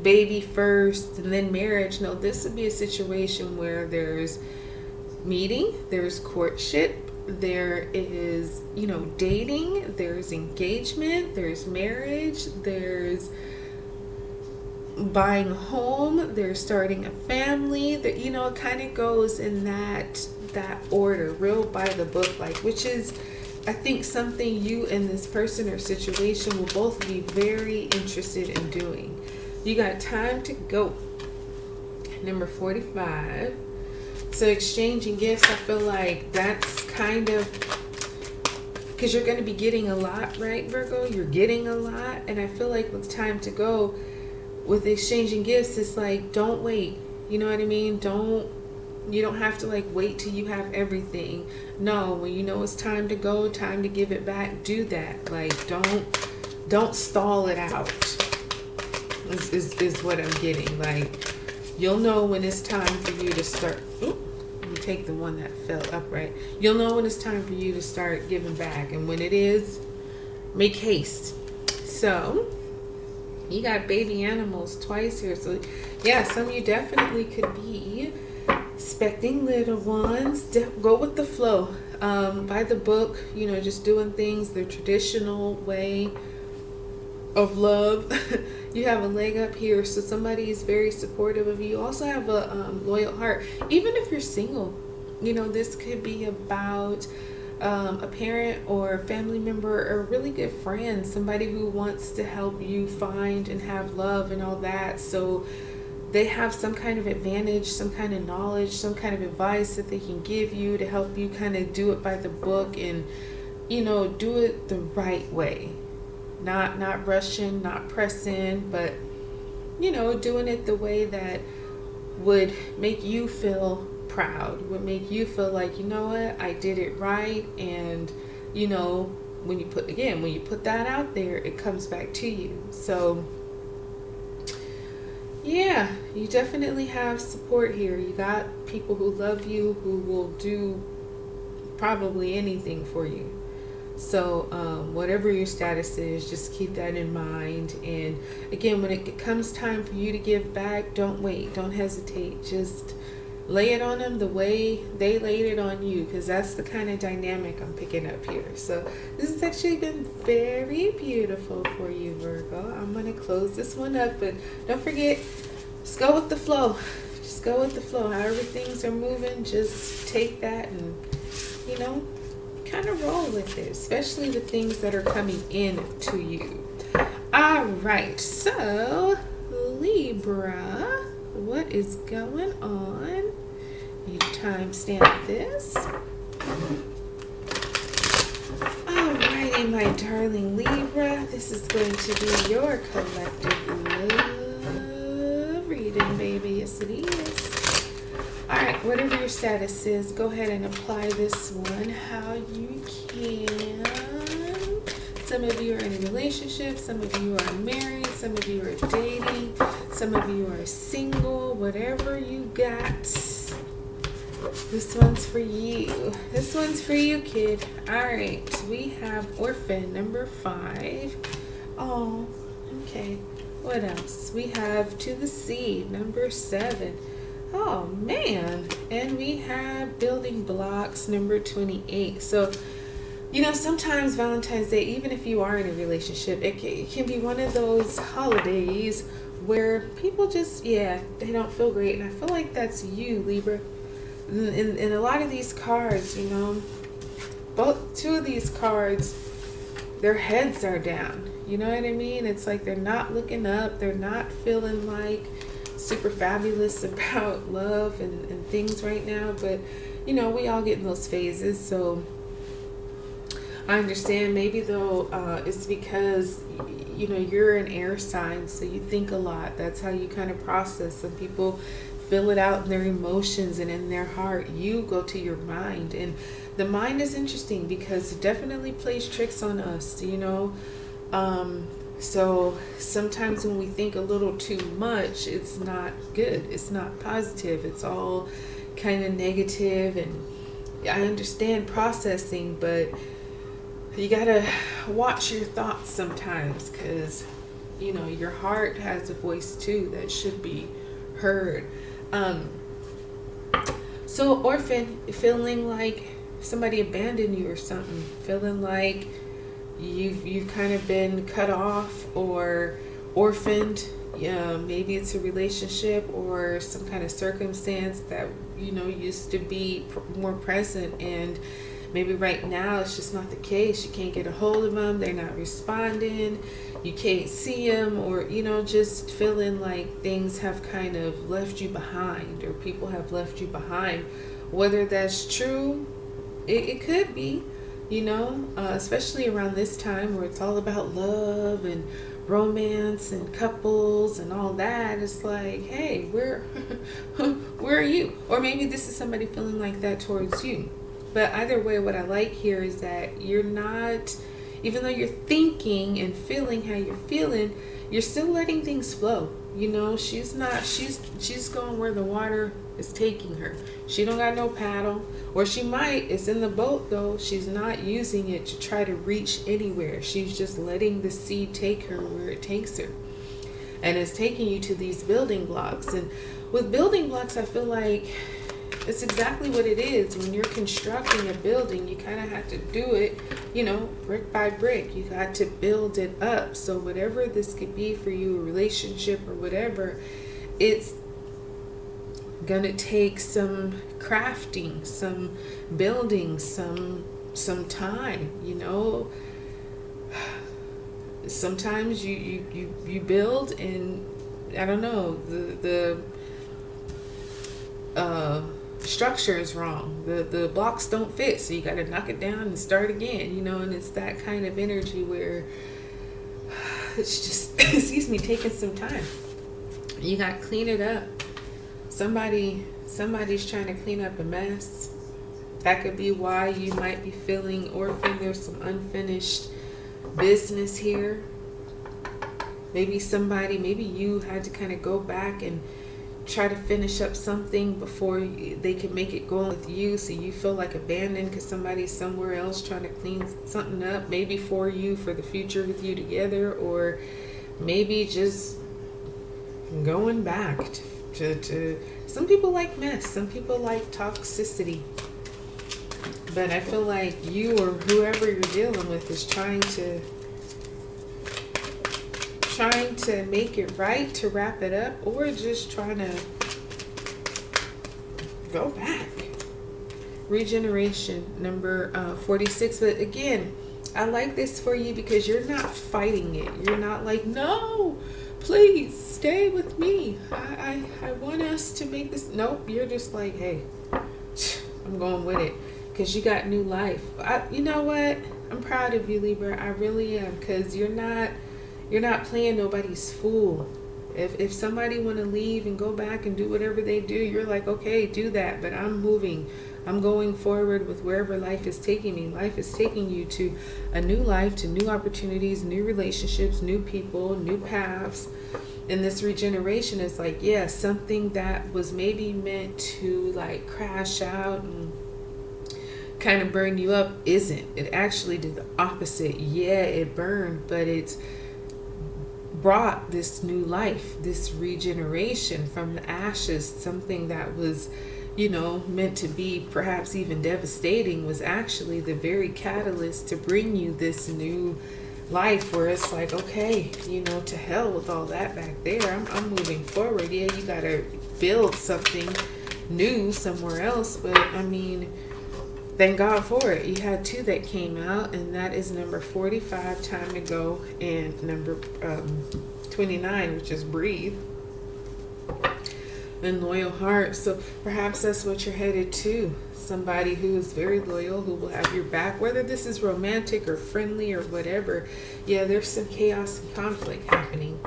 baby first and then marriage, no, this would be a situation where there's meeting, there's courtship, there is, dating, there's engagement, there's marriage, there's buying a home, they're starting a family, that it kind of goes in that order, real by the book, like, which is, I think, something you and this person or situation will both be very interested in doing. You got time to go. Number 45. So exchanging gifts, I feel like that's kind of, because you're going to be getting a lot, right, Virgo? You're getting a lot, and I feel like with time to go, with exchanging gifts, it's like, don't wait. You know what I mean? You don't have to like wait till you have everything. No, when you know it's time to go, time to give it back, do that. Like, don't stall it out. Is what I'm getting. Like, you'll know when it's time for you to start. Let me take the one that fell upright. You'll know when it's time for you to start giving back, and when it is, make haste. So you got baby animals twice here. So yeah, some of you definitely could be expecting little ones. Go with the flow. By the book, just doing things the traditional way of love. You have a leg up here, so somebody is very supportive of you. You also have a loyal heart. Even if you're single, this could be about a parent or a family member or a really good friend, somebody who wants to help you find and have love and all that. So they have some kind of advantage, some kind of knowledge, some kind of advice that they can give you to help you kind of do it by the book and, you know, do it the right way. Not rushing, not pressing, but, you know, doing it the way that would make you feel proud, would make you feel like, you know what, I did it right. And, you know, when you put that out there, it comes back to you. So yeah, you definitely have support here. You got people who love you, who will do probably anything for you. So whatever your status is, just keep that in mind. And again, when it comes time for you to give back, don't wait, don't hesitate. Just lay it on them the way they laid it on you, because that's the kind of dynamic I'm picking up here. So this has actually been very beautiful for you, Virgo. I'm going to close this one up, but don't forget, just go with the flow. Just go with the flow. However things are moving, just take that and, you know, kind of roll with it, especially the things that are coming in to you. All right, so Libra, what is going on? You timestamp this. Alrighty, my darling Libra, this is going to be your collective love reading, baby. Yes, it is. Alright, whatever your status is, go ahead and apply this one how you can. Some of you are in a relationship, some of you are married, some of you are dating, some of you are single, whatever you got. This one's for you. This one's for you, kid. Alright, we have Orphan, number 5. Oh, okay. What else? We have To the Sea, number 7. Oh, man. And we have Building Blocks, number 28. So, you know, sometimes Valentine's Day, even if you are in a relationship, it can be one of those holidays where people just, they don't feel great. And I feel like that's you, Libra. In a lot of these cards, you know, two of these cards, their heads are down. You know what I mean? It's like they're not looking up. They're not feeling like super fabulous about love and things right now. But, you know, we all get in those phases. So I understand. Maybe though it's because, you know, you're an air sign, so you think a lot. That's how you kind of process. Some people feel it out in their emotions and in their heart. You go to your mind, and the mind is interesting because it definitely plays tricks on us, you know. So sometimes when we think a little too much, it's not good. It's not positive. It's all kind of negative. And I understand processing, but you gotta watch your thoughts sometimes, because, you know, your heart has a voice too that should be heard. So Orphan, feeling like somebody abandoned you or something, feeling like you've kind of been cut off or orphaned. Maybe it's a relationship or some kind of circumstance that, you know, used to be more present, and maybe right now it's just not the case. You can't get a hold of them. They're not responding. You can't see them, or, you know, just feeling like things have kind of left you behind, or people have left you behind. Whether that's true, it could be, you know, especially around this time where it's all about love and romance and couples and all that. It's like, hey, where are you? Or maybe this is somebody feeling like that towards you. But either way, what I like here is that you're not, even though you're thinking and feeling how you're feeling, you're still letting things flow. You know, she's going where the water is taking her. She don't got no paddle, or she might. It's in the boat though. She's not using it to try to reach anywhere. She's just letting the sea take her where it takes her. And it's taking you to these building blocks. And with building blocks, I feel like it's exactly what it is. When you're constructing a building, you kind of have to do it, you know, brick by brick. You got to build it up. So whatever this could be for you, a relationship or whatever, it's gonna take some crafting, some building, some time, you know. Sometimes you build and I don't know, the structure is wrong. The blocks don't fit, so you got to knock it down and start again, you know. And it's that kind of energy where it's just excuse me, taking some time. You got to clean it up. Somebody's trying to clean up a mess. That could be why you might be feeling orphaned. There's some unfinished business here. Maybe you had to kind of go back and try to finish up something before they can make it go with you, so you feel like abandoned because somebody's somewhere else trying to clean something up, maybe for you, for the future with you together, or maybe just going back to some people like mess, some people like toxicity. But I feel like you or whoever you're dealing with is trying to make it right, to wrap it up, or just trying to go back. Regeneration, number 46. But again, I like this for you because you're not fighting it. You're not like, no, please stay with me. I want us to make this. Nope. You're just like, hey, I'm going with it because you got new life. You know what? I'm proud of you, Libra. I really am, because you're not playing nobody's fool. If somebody want to leave and go back and do whatever they do, you're like, okay, do that. But I'm moving. I'm going forward with wherever life is taking me. Life is taking you to a new life, to new opportunities, new relationships, new people, new paths. And this regeneration is like, yeah, something that was maybe meant to like crash out and kind of burn you up isn't. It actually did the opposite. Yeah, it burned, but it's brought this new life, this regeneration from the ashes. Something that was, you know, meant to be perhaps even devastating was actually the very catalyst to bring you this new life, where it's like, okay, you know, to hell with all that back there. I'm moving forward. Yeah, you gotta build something new somewhere else, but I mean, thank God for it. You had two that came out, and that is number 45, time to go, and number 29, which is breathe, and loyal heart. So perhaps that's what you're headed to. Somebody who is very loyal, who will have your back, whether this is romantic or friendly or whatever. Yeah, there's some chaos and conflict happening.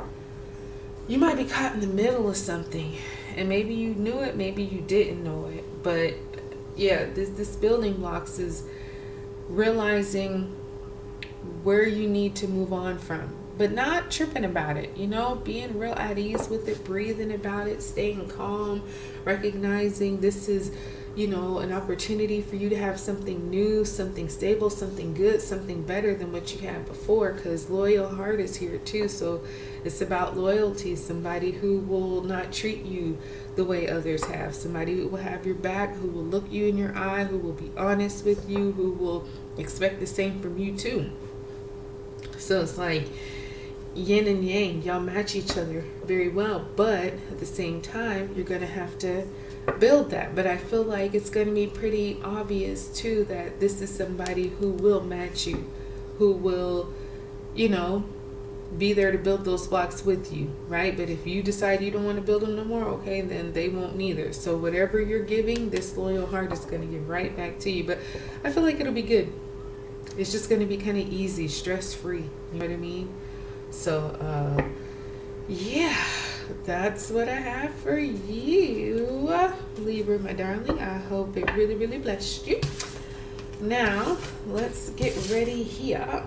You might be caught in the middle of something, and maybe you knew it, maybe you didn't know it, but yeah, this building blocks is realizing where you need to move on from, but not tripping about it, you know, being real at ease with it, breathing about it, staying calm, recognizing this is, you know, an opportunity for you to have something new, something stable, something good, something better than what you had before, because loyal heart is here too. So it's about loyalty, somebody who will not treat you the way others have, somebody who will have your back, who will look you in your eye, who will be honest with you, who will expect the same from you too. So it's like yin and yang, y'all match each other very well, but at the same time, you're going to have to build that. But I feel like it's going to be pretty obvious too that this is somebody who will match you, who will, you know, be there to build those blocks with you, right? But if you decide you don't want to build them no more, okay, then they won't neither. So whatever you're giving, this loyal heart is going to give right back to you. But I feel like it'll be good. It's just going to be kind of easy, stress-free. You know what I mean? So, yeah, that's what I have for you, Libra, my darling. I hope it really, really blessed you. Now, let's get ready here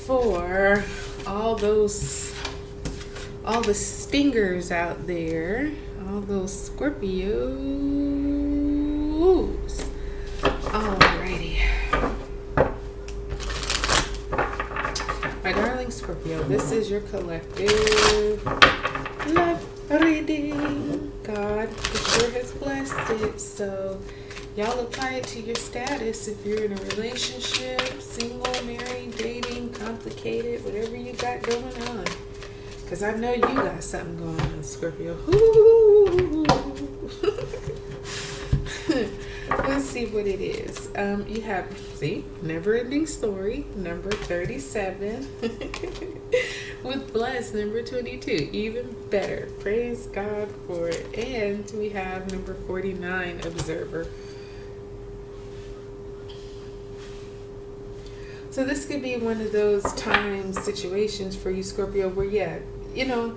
for all the stingers out there, all those Scorpios. Alrighty. My darling Scorpio, this is your collective love reading. God sure has blessed it. So y'all apply it to your status if you're in a relationship, single, married, dating, complicated, whatever you got going on. Because I know you got something going on, Scorpio. Let's see what it is. You have, see, never ending story, number 37. with blessed, number 22. Even better. Praise God for it. And we have number 49, observer. So this could be one of those situations for you, Scorpio, where, yeah, you know,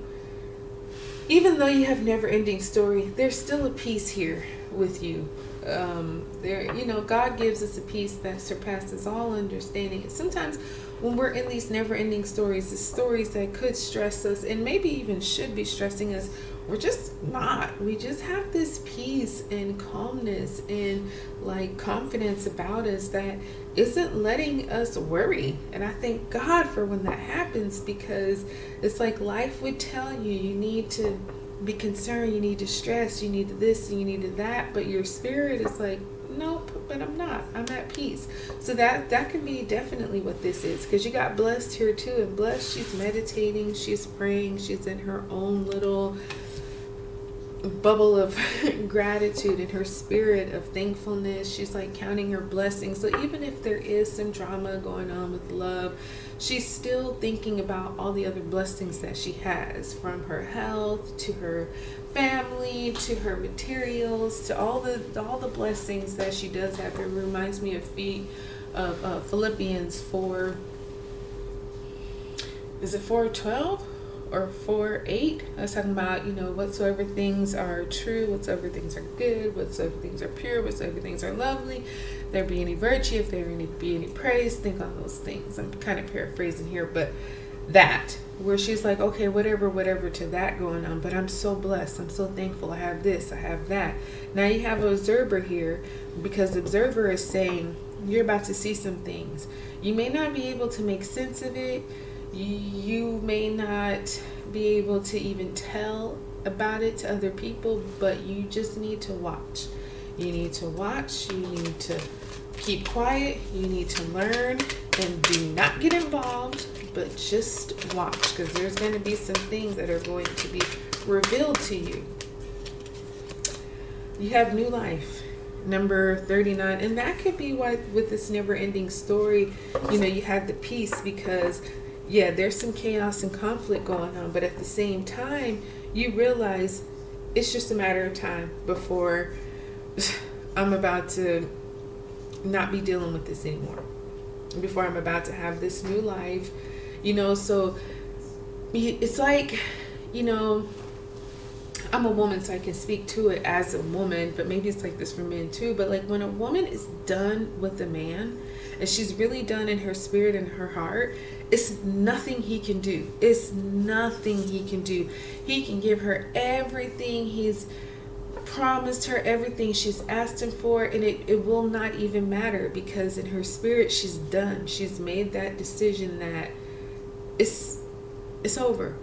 even though you have never-ending story, there's still a peace here with you. God gives us a peace that surpasses all understanding. Sometimes when we're in these never-ending stories, the stories that could stress us and maybe even should be stressing us, we're just not. We just have this peace and calmness and like confidence about us that isn't letting us worry. And I thank God for when that happens, because it's like life would tell you, you need to be concerned, you need to stress, you need this, and you need that, but your spirit is like, nope, but I'm not. I'm at peace. So that can be definitely what this is, because you got blessed here too. And blessed, she's meditating, she's praying, she's in her own little bubble of gratitude and her spirit of thankfulness. She's like counting her blessings. So even if there is some drama going on with love, she's still thinking about all the other blessings that she has, from her health to her family to her materials to all the blessings that she does have. It reminds me of Philippians 4. Is it 4:12? Or 4:8, I was talking about, whatsoever things are true, whatsoever things are good, whatsoever things are pure, whatsoever things are lovely, if there be any virtue, if there be any praise, think on those things. I'm kind of paraphrasing here, but that, where she's like, okay, whatever to that going on, but I'm so blessed, I'm so thankful, I have this, I have that. Now you have an observer here, because the observer is saying, you're about to see some things. You may not be able to make sense of it. You may not be able to even tell about it to other people, but you just need to watch. You need to watch. You need to keep quiet. You need to learn, and do not get involved, but just watch, because there's going to be some things that are going to be revealed to you. You have new life, number 39, and that could be why with this never-ending story, you had the peace, because yeah, there's some chaos and conflict going on, but at the same time, you realize it's just a matter of time before I'm about to not be dealing with this anymore, before I'm about to have this new life, so it's like, I'm a woman, so I can speak to it as a woman, but maybe it's like this for men too. But like when a woman is done with a man, and she's really done in her spirit and her heart, it's nothing he can do. It's nothing he can do. He can give her everything he's promised her, everything she's asked him for, and it will not even matter, because in her spirit, she's done. She's made that decision that it's over.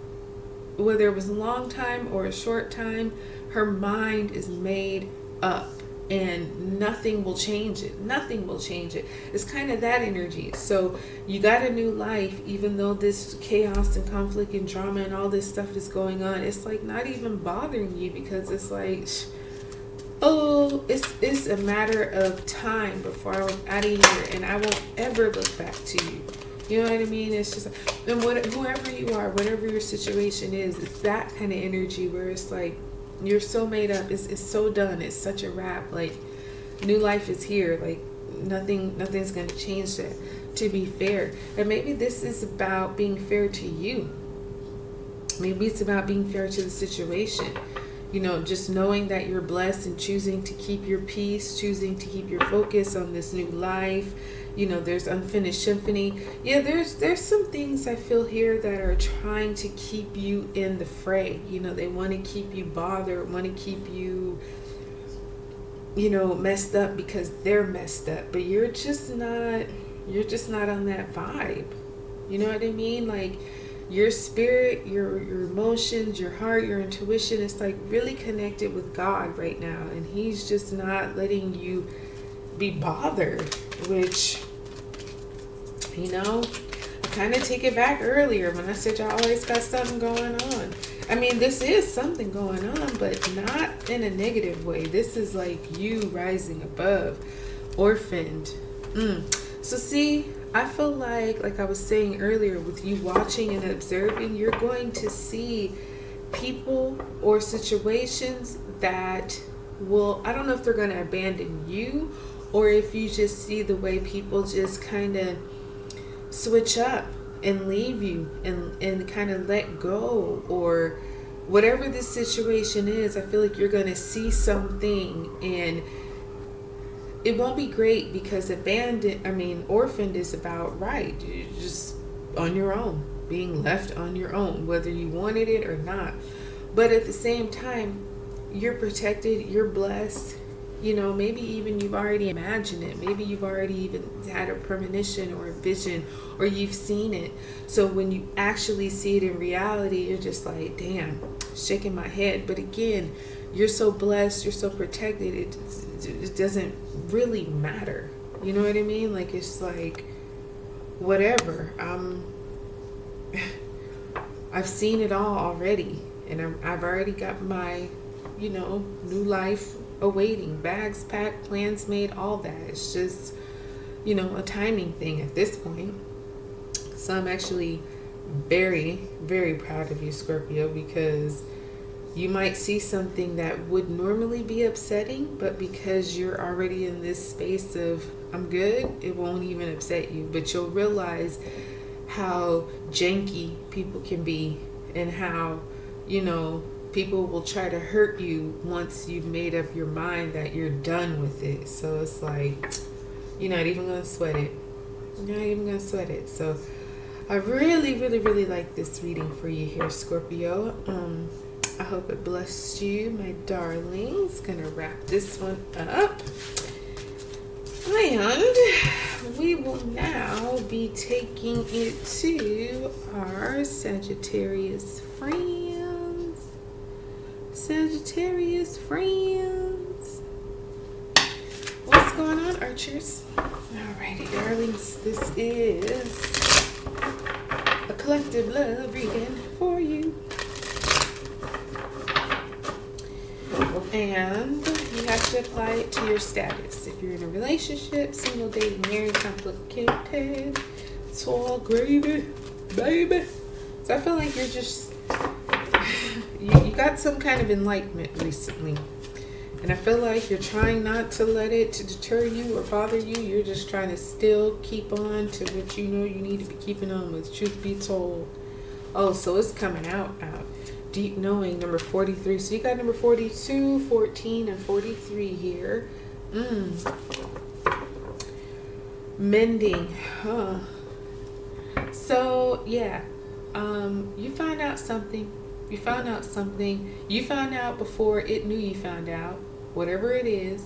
Whether it was a long time or a short time, her mind is made up, and nothing will change it. Nothing will change it. It's kind of that energy. So you got a new life, even though this chaos and conflict and drama and all this stuff is going on. It's like not even bothering you, because it's like, oh, it's a matter of time before I'm out of here, and I won't ever look back to you. You know what I mean? It's just, and whoever you are, whatever your situation is, it's that kind of energy where it's like, you're so made up, it's so done, it's such a wrap, like, new life is here, like, nothing's going to change that, to be fair. And maybe this is about being fair to you. Maybe it's about being fair to the situation. Just knowing that you're blessed and choosing to keep your peace, choosing to keep your focus on this new life. There's unfinished symphony. Yeah, there's some things I feel here that are trying to keep you in the fray. They want to keep you bothered, want to keep you, messed up because they're messed up. But you're just not on that vibe. You know what I mean? Like, your spirit, your emotions, your heart, your intuition is like really connected with God right now, and he's just not letting you be bothered, which, I kind of take it back earlier when I said y'all always got something going on. I mean, this is something going on, but not in a negative way. This is like you rising above, orphaned. So see, I feel like I was saying earlier, with you watching and observing, you're going to see people or situations that will, I don't know if they're going to abandon you, or if you just see the way people just kind of switch up and leave you and kind of let go, or whatever this situation is. I feel like you're going to see something, and it won't be great, because orphaned is about, right, you're just on your own, being left on your own, whether you wanted it or not. But at the same time, you're protected, you're blessed. You know, maybe even you've already imagined it. Maybe you've already even had a premonition or a vision, or you've seen it. So when you actually see it in reality, you're just like, damn, shaking my head. But again, you're so blessed, you're so protected, it doesn't really matter. You know what I mean? Like, it's like, whatever. I've seen it all already, and I've already got my, new life awaiting, bags packed, plans made, all that. It's just, a timing thing at this point. So I'm actually very, very proud of you, Scorpio, because you might see something that would normally be upsetting, but because you're already in this space of, I'm good, it won't even upset you. But you'll realize how janky people can be, and how, people will try to hurt you once you've made up your mind that you're done with it. So it's like, you're not even going to sweat it. You're not even going to sweat it. So I really, really, really like this reading for you here, Scorpio. I hope it blessed you, my darlings. Gonna wrap this one up. And we will now be taking it to our Sagittarius friends. Sagittarius friends. What's going on, Archers? Alrighty, darlings. This is a collective love reading for you. And you have to apply it to your status. If you're in a relationship, single, dating, married, complicated, it's all gravy, baby. So I feel like you're just, you got some kind of enlightenment recently. And I feel like you're trying not to let it to deter you or bother you. You're just trying to still keep on to what you know you need to be keeping on with, truth be told. Oh, so it's coming out. Deep knowing, number 43. So you got number 42, 14, and 43 here. Mending. Huh. So, yeah. You find out something. You found out before it knew you found out. Whatever it is.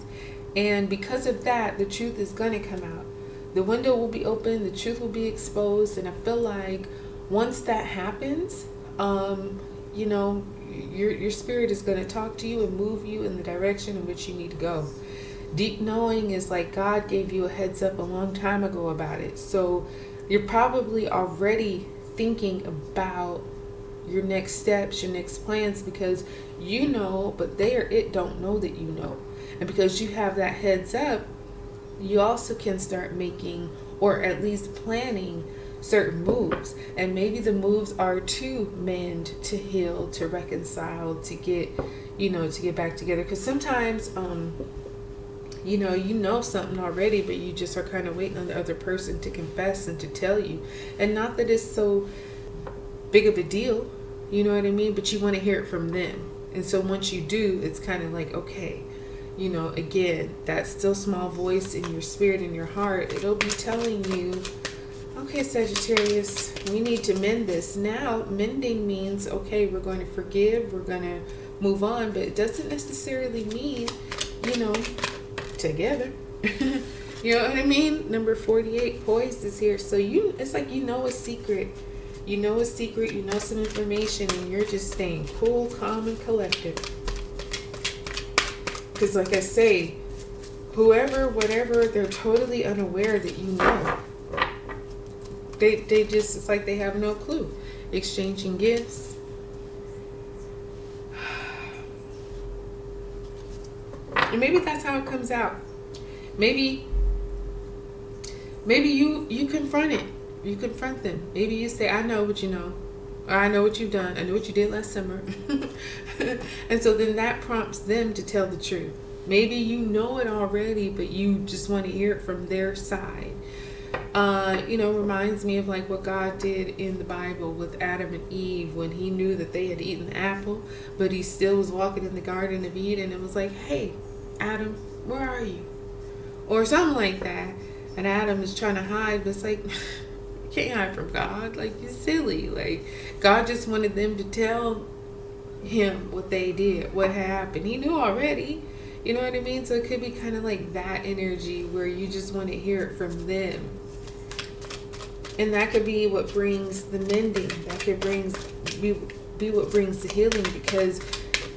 And because of that, the truth is going to come out. The window will be open. The truth will be exposed. And I feel like once that happens, your spirit is going to talk to you and move you in the direction in which you need to go. Deep knowing is like God gave you a heads up a long time ago about it. So you're probably already thinking about your next steps, your next plans, because you know, but they or it don't know that you know. And because you have that heads up, you also can start making, or at least planning, certain moves. And maybe the moves are to mend, to heal, to reconcile, to get back together. Because sometimes you know something already, but you just are kind of waiting on the other person to confess and to tell you. And not that it's so big of a deal, you know what I mean, but you want to hear it from them. And so once you do, it's kind of like, okay, again, that still small voice in your spirit, in your heart, it'll be telling you, okay, Sagittarius, we need to mend this. Now, mending means, okay, we're going to forgive, we're going to move on, but it doesn't necessarily mean, together. You know what I mean? Number 48, poised, is here. So it's like a secret. You know a secret, you know some information, and you're just staying cool, calm, and collected. Because like I say, whoever, whatever, they're totally unaware that you know. They just, it's like they have no clue. Exchanging gifts. And maybe that's how it comes out. Maybe maybe you confront it. You confront them. Maybe you say, I know what you know. Or I know what you've done. I know what you did last summer. And so then that prompts them to tell the truth. Maybe you know it already, but you just want to hear it from their side. Reminds me of like what God did in the Bible with Adam and Eve when he knew that they had eaten the apple, but he still was walking in the Garden of Eden and was like, hey, Adam, where are you? Or something like that. And Adam is trying to hide, but it's like, you can't hide from God. Like, you're silly. Like, God just wanted them to tell him what they did, what happened. He knew already. You know what I mean? So it could be kind of like that energy where you just want to hear it from them. And that could be what brings the mending. That could be what brings the healing, because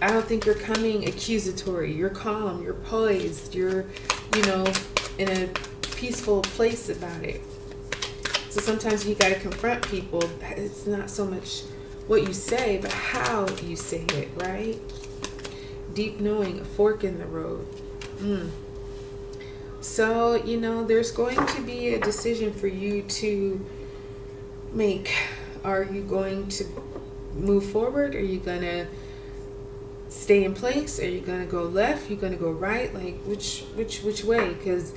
I don't think you're coming accusatory. You're calm, you're poised, you're, in a peaceful place about it. So sometimes you got to confront people. It's not so much what you say, but how you say it, right? Deep knowing, a fork in the road. So, there's going to be a decision for you to make. Are you going to move forward? Are you going to stay in place? Are you going to go left? Are you going to go right? Like, which way? Because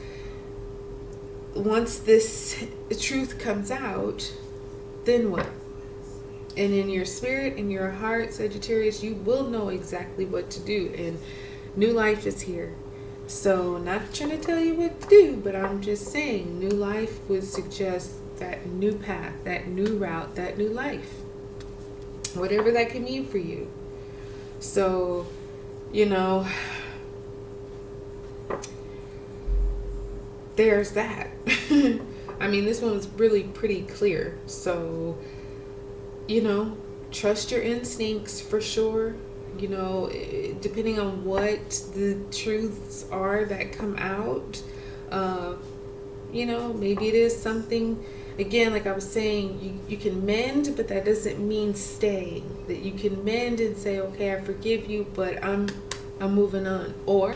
once this truth comes out, then what? And in your spirit, in your heart, Sagittarius, you will know exactly what to do. And new life is here. So, not trying to tell you what to do, but I'm just saying, new life would suggest that new path, that new route, that new life. Whatever that can mean for you. So, there's that. I mean, this one was really pretty clear. So, trust your instincts for sure. Depending on what the truths are that come out, maybe it is something, again, like I was saying, you can mend, but that doesn't mean staying. That you can mend and say, okay, I forgive you, but I'm moving on. Or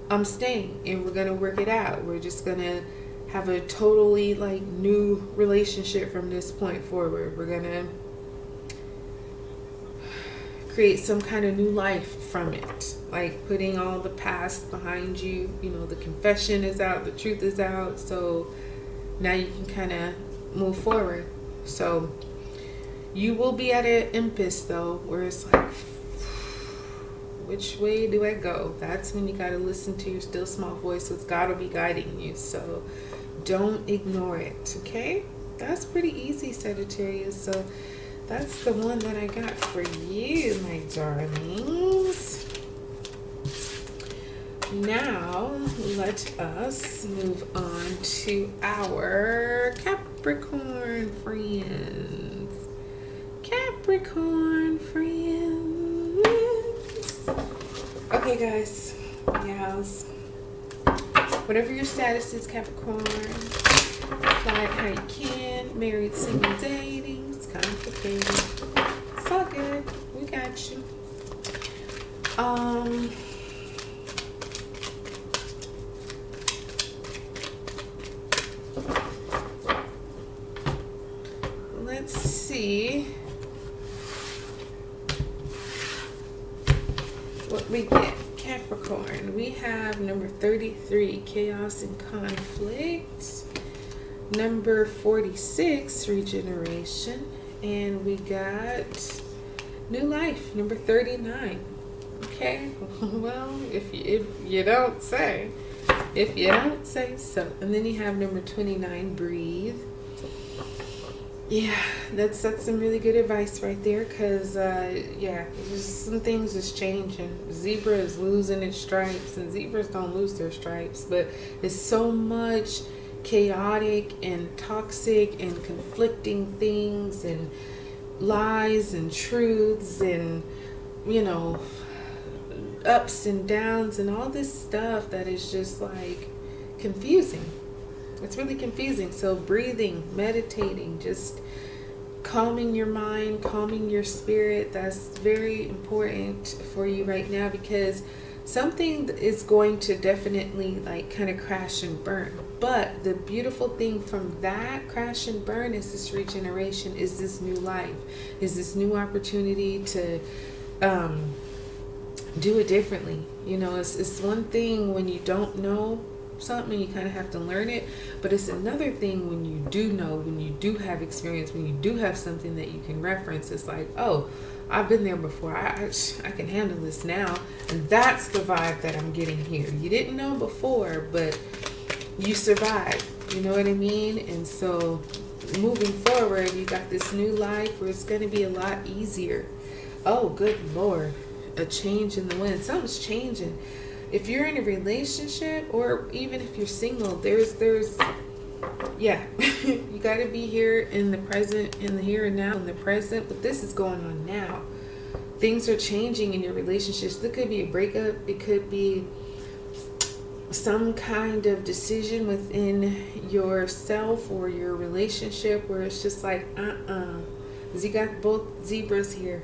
I'm staying and we're going to work it out. We're just going to have a totally new relationship from this point forward. We're going to create some kind of new life from it, like putting all the past behind you. The confession is out, the truth is out, so now you can kind of move forward. So you will be at an impasse though, where it's like, which way do I go? That's when you got to listen to your still small voice. It's got to be guiding you, so don't ignore it. Okay, that's pretty easy, Sagittarius. So that's the one that I got for you, my darlings. Now, let us move on to our Capricorn friends. Capricorn friends. Okay, guys. Yes. Whatever your status is, Capricorn, apply it how you can. Married, single, dating. Complicated. It's all good. We got you. Let's see what we get. Capricorn. We have number 33, chaos and conflict. Number 46, regeneration. And we got new life, number 39. Okay, well, if you don't say, so. And then you have number 29, breathe. Yeah, that's some really good advice right there, because just some things is changing. Zebra is losing its stripes, and zebras don't lose their stripes, but it's so much chaotic and toxic and conflicting things and lies and truths and ups and downs and all this stuff that is just confusing. It's really confusing. So breathing, meditating, just calming your mind, calming your spirit, that's very important for you right now, because something is going to definitely like kind of crash and burn. But the beautiful thing from that crash and burn is this regeneration, is this new life, is this new opportunity to do it differently. You know, it's one thing when you don't know something, you kind of have to learn it, but it's another thing when you do know, when you do have experience, when you do have something that you can reference. It's like, oh, I've been there before. I can handle this now. And that's the vibe that I'm getting here. You didn't know before, but you survived. You know what I mean? And so moving forward, you got this new life where it's going to be a lot easier. Oh, good Lord. A change in the wind. Something's changing. If you're in a relationship, or even if you're single, there's yeah, you got to be here in the present, in the here and now, in the present. But this is going on now. Things are changing in your relationships. It could be a breakup. It could be some kind of decision within yourself or your relationship where it's just like, because you got both zebras here.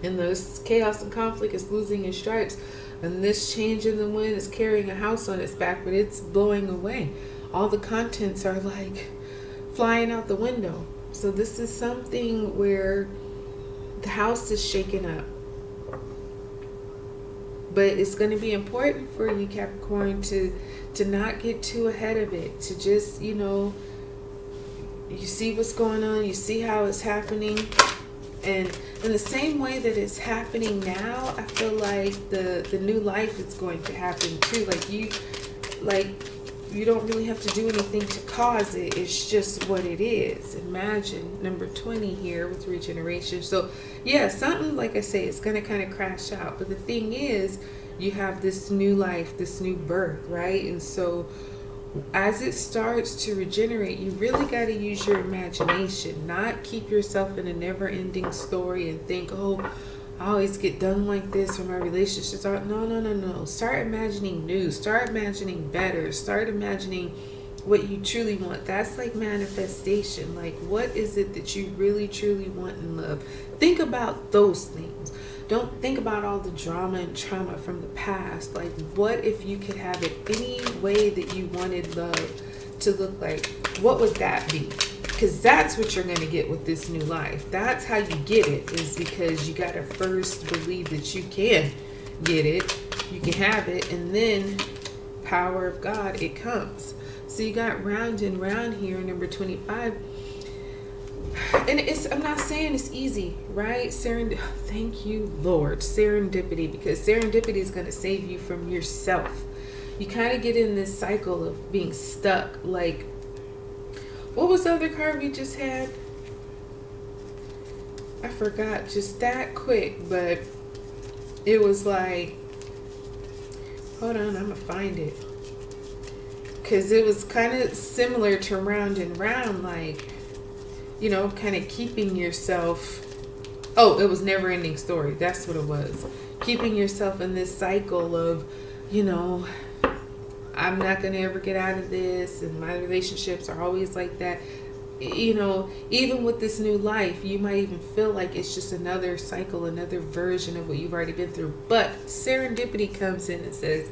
And this chaos and conflict is losing its stripes. And this change in the wind is carrying a house on its back, but it's blowing away. All the contents are like flying out the window. So this is something where the house is shaken up. But it's going to be important for you, Capricorn, to not get too ahead of it. To just, you know, you see what's going on. You see how it's happening. And in the same way that it's happening now, I feel like the new life is going to happen too. You don't really have to do anything to cause it. It's just what it is. Imagine number 20 here with regeneration. So yeah, something, like I say, it's going to kind of crash out. But the thing is, you have this new life, this new birth, right? And so as it starts to regenerate, you really got to use your imagination, not keep yourself in a never-ending story and think, oh, I always get done like this, or my relationships are. No. Start imagining new. Start imagining better. Start imagining what you truly want. That's like manifestation. Like, what is it that you really, truly want in love? Think about those things. Don't think about all the drama and trauma from the past. Like, what if you could have it any way that you wanted love to look like? What would that be? Because that's what you're going to get with this new life. That's how you get it, is because you got to first believe that you can get it. You can have it. And then power of God, it comes. So you got round and round here, number 25. And I'm not saying it's easy, right? Thank you, Lord. Serendipity, because serendipity is going to save you from yourself. You kind of get in this cycle of being stuck. Like, what was the other card we just had? I forgot just that quick, but it was like, hold on, I'm going to find it. Because it was kind of similar to round and round, like, you know, kind of keeping yourself. Oh, it was never ending story. That's what it was. Keeping yourself in this cycle of, you know, I'm not going to ever get out of this, and my relationships are always like that. You know, even with this new life, you might even feel like it's just another cycle, another version of what you've already been through. But serendipity comes in and says,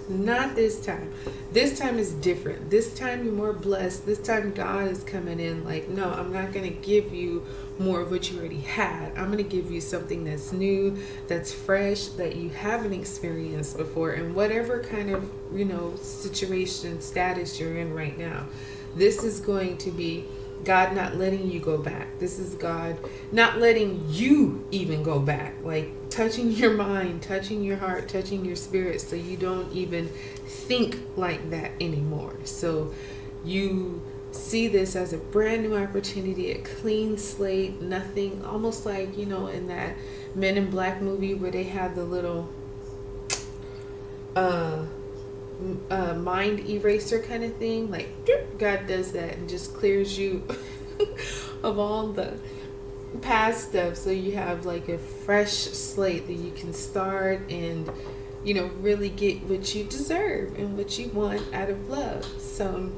not this time. This time is different. This time you're more blessed. This time God is coming in like, no, I'm not going to give you more of what you already had. I'm going to give you something that's new, that's fresh, that you haven't experienced before, and whatever kind of, you know, situation, status you're in right now. This is going to be God not letting you go back. This is God not letting you even go back. Like, touching your mind, touching your heart, touching your spirit, so you don't even think like that anymore. So you see this as a brand new opportunity, a clean slate, nothing, almost like, you know, in that Men in Black movie where they had the little mind eraser kind of thing. Like, God does that and just clears you of all the past stuff, so you have like a fresh slate that you can start and, you know, really get what you deserve and what you want out of love. So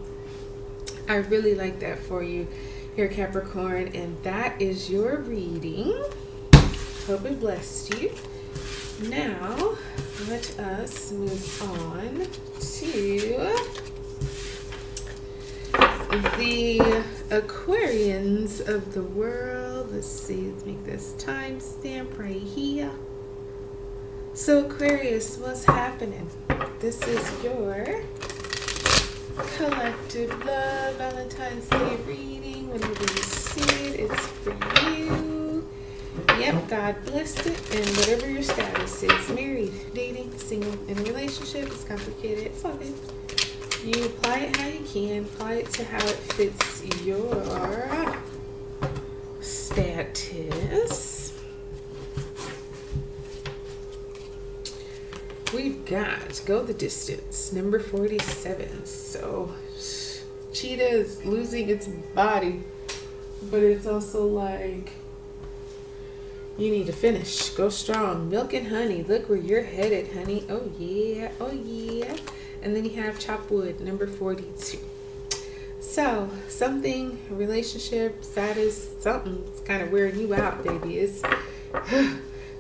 I really like that for you here, Capricorn, and that is your reading. Hope it blessed you. Now, let us move on to the Aquarians of the world. Let's see, let's make this timestamp right here. So Aquarius, what's happening? This is your collective love Valentine's Day reading. Whenever you see it, it's for you. Yep, God blessed it. And whatever your status is, married, dating, single, in a relationship, it's complicated. It's all good. You apply it how you can. Apply it to how it fits your status. We've got Go the Distance, number 47. So, cheetah is losing its body, but it's also like, you need to finish. Go strong. Milk and honey. Look where you're headed, honey. Oh, yeah. Oh, yeah. And then you have Chop Wood, number 42. So, something, a relationship, status, something's kind of wearing you out, baby. It's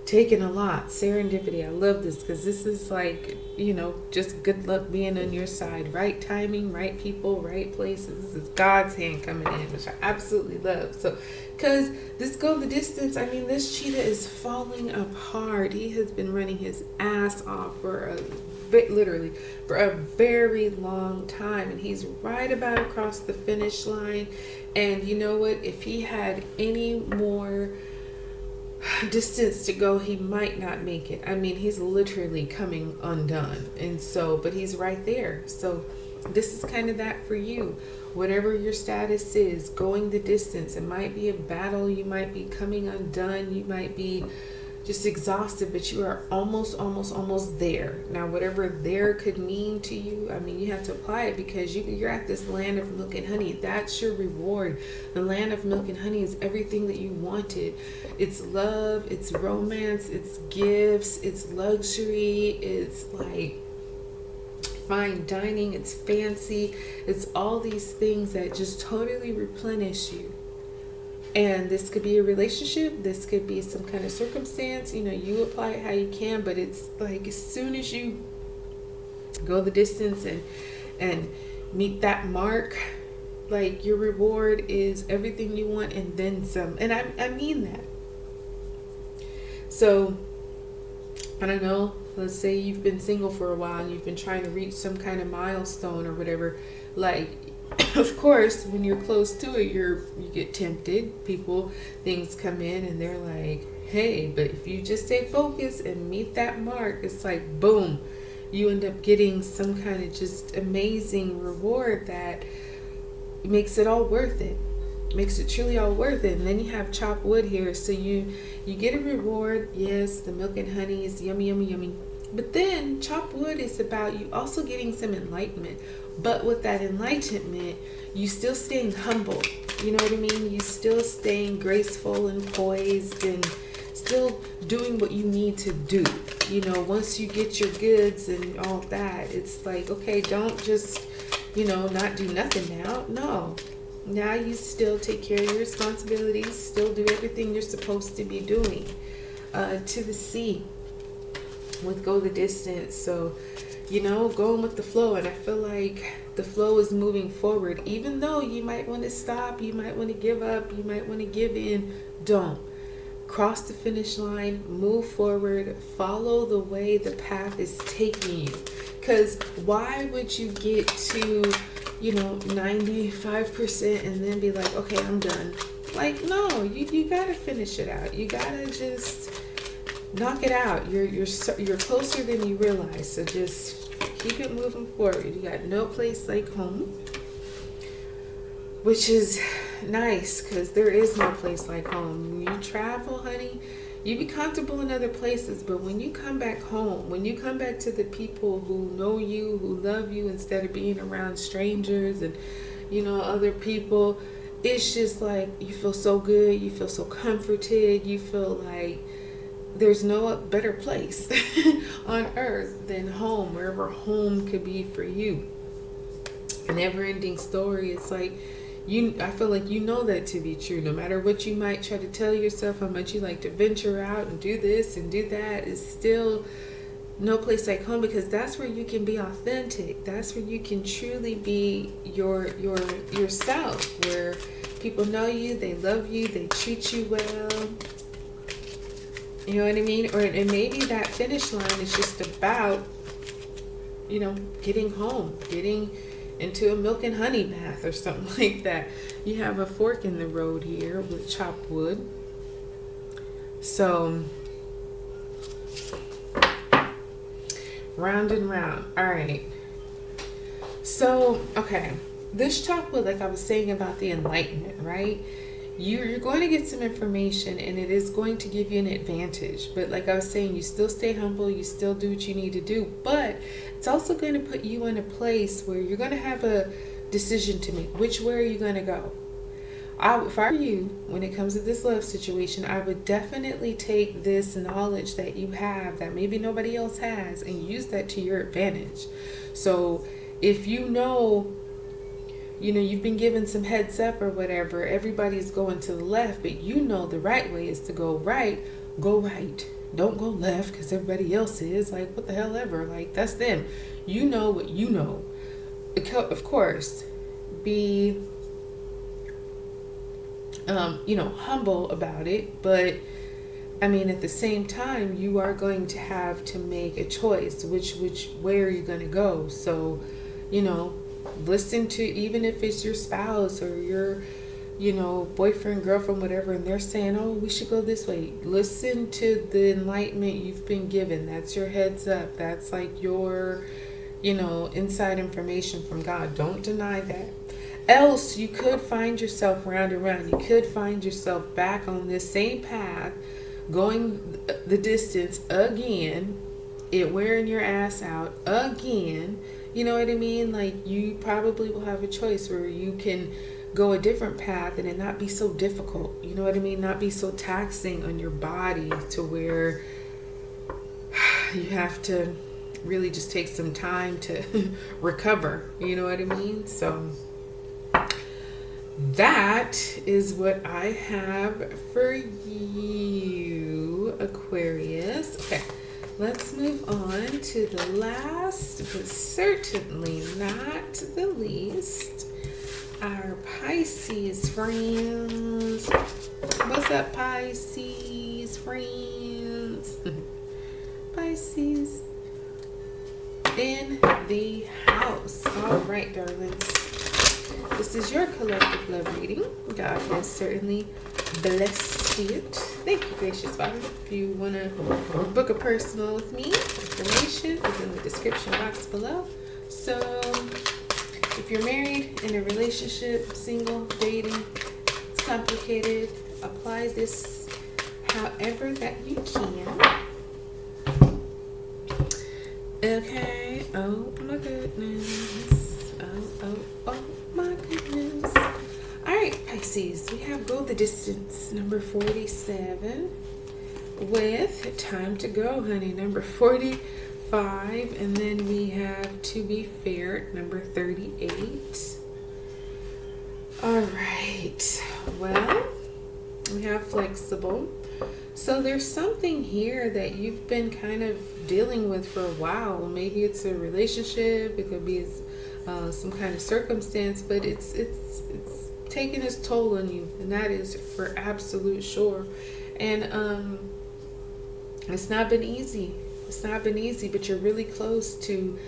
taking a lot. Serendipity. I love this because this is like, you know, just good luck being on your side. Right timing, right people, right places. This is God's hand coming in, which I absolutely love. So, because this Go the Distance, I mean, this cheetah is falling apart. He has been running his ass off for literally for a very long time, and he's right about across the finish line. And you know what? If he had any more distance to go, he might not make it. I mean, he's literally coming undone. And so, but he's right there. So this is kind of that for you. Whatever your status is, going the distance. It might be a battle. You might be coming undone. You might be just exhausted, but you are almost there. Now, whatever there could mean to you, I mean, you have to apply it because you're at this land of milk and honey. That's your reward. The land of milk and honey is everything that you wanted. It's love, it's romance, it's gifts, it's luxury, it's like fine dining, it's fancy, it's all these things that just totally replenish you. And this could be a relationship, this could be some kind of circumstance, you know, you apply it how you can, but it's like as soon as you go the distance and meet that mark, like your reward is everything you want and then some. And I mean that. So, I don't know, let's say you've been single for a while and you've been trying to reach some kind of milestone or whatever, like, of course, when you're close to it, you get tempted. Things come in and they're like, hey, but if you just stay focused and meet that mark, it's like, boom, you end up getting some kind of just amazing reward that makes it all worth it. Makes it truly all worth it. And then you have Chop Wood here. So you get a reward. Yes, the milk and honey is yummy, yummy, yummy. But then Chop Wood is about you also getting some enlightenment. But with that enlightenment, you still staying humble. You know what I mean? You still staying graceful and poised and still doing what you need to do. You know, once you get your goods and all that, it's like, okay, don't just, you know, not do nothing now. No. Now you still take care of your responsibilities, still do everything you're supposed to be doing. To the sea with Go the Distance. So, you know, going with the flow. And I feel like the flow is moving forward. Even though you might want to stop, you might want to give up, you might want to give in, don't. Cross the finish line, move forward, follow the way the path is taking you. Because why would you get to, you know, 95% and then be like, okay, I'm done? Like, no, you gotta finish it out. You gotta just knock it out. You're closer than you realize. So just keep it moving forward. You got no place like home, which is nice because there is no place like home. When you travel, honey, you be comfortable in other places, but when you come back home, when you come back to the people who know you, who love you, instead of being around strangers and, you know, other people, it's just like you feel so good, you feel so comforted, you feel like there's no better place on earth than home, wherever home could be for you. A never-ending story. It's like I feel like you know that to be true. No matter what you might try to tell yourself, how much you like to venture out and do this and do that, is still no place like home, because that's where you can be authentic. That's where you can truly be yourself, where people know you, they love you, they treat you well. You know what I mean? And maybe that finish line is just about, you know, getting home, getting into a milk and honey bath or something like that. You have a fork in the road here with chopped wood. So round and round. All right. So, okay. This chopped wood, like I was saying about the enlightenment, right? You're going to get some information and it is going to give you an advantage. But like I was saying, you still stay humble, you still do what you need to do. But it's also going to put you in a place where you're going to have a decision to make. Which way are you going to go? If I were you, when it comes to this love situation, I would definitely take this knowledge that you have that maybe nobody else has and use that to your advantage. So if you know, you've been given some heads up or whatever, everybody's going to the left, but you know the right way is to go right, go right. Don't go left because everybody else is. Like, what the hell ever. Like, that's them. You know what you know. Of course, be, humble about it. But, I mean, at the same time, you are going to have to make a choice. Which way are you going to go? So, listen to, even if it's your spouse or your, boyfriend, girlfriend, whatever, and they're saying, oh, we should go this way. Listen to the enlightenment you've been given. That's your heads up. That's like your, inside information from God. Don't deny that. Else you could find yourself round and round. You could find yourself back on this same path, going the distance again, it wearing your ass out again. You know what I mean? Like, you probably will have a choice where you can go a different path and it not be so difficult. You know what I mean? Not be so taxing on your body to where you have to really just take some time to recover. You know what I mean? So that is what I have for you, Aquarius. Okay. Let's move on to the last, but certainly not the least, our Pisces friends. What's up, Pisces friends? Pisces in the house. All right, darlings. This is your collective love reading. God has certainly blessed it. Thank you, gracious Father. If you want to book a personal with me, information is in the description box below. So if you're married, in a relationship, single, dating, it's complicated, apply this however that you can. Okay. Oh my goodness. Oh my goodness. Alright, Pisces, we have Go the Distance, number 47, with Time to Go, honey, number 45, and then we have To Be Fair, number 38. Alright, well, we have Flexible. So there's something here that you've been kind of dealing with for a while. Maybe it's a relationship, it could be some kind of circumstance, but it's taking its toll on you, and that is for absolute sure. And it's not been easy. But you're really close to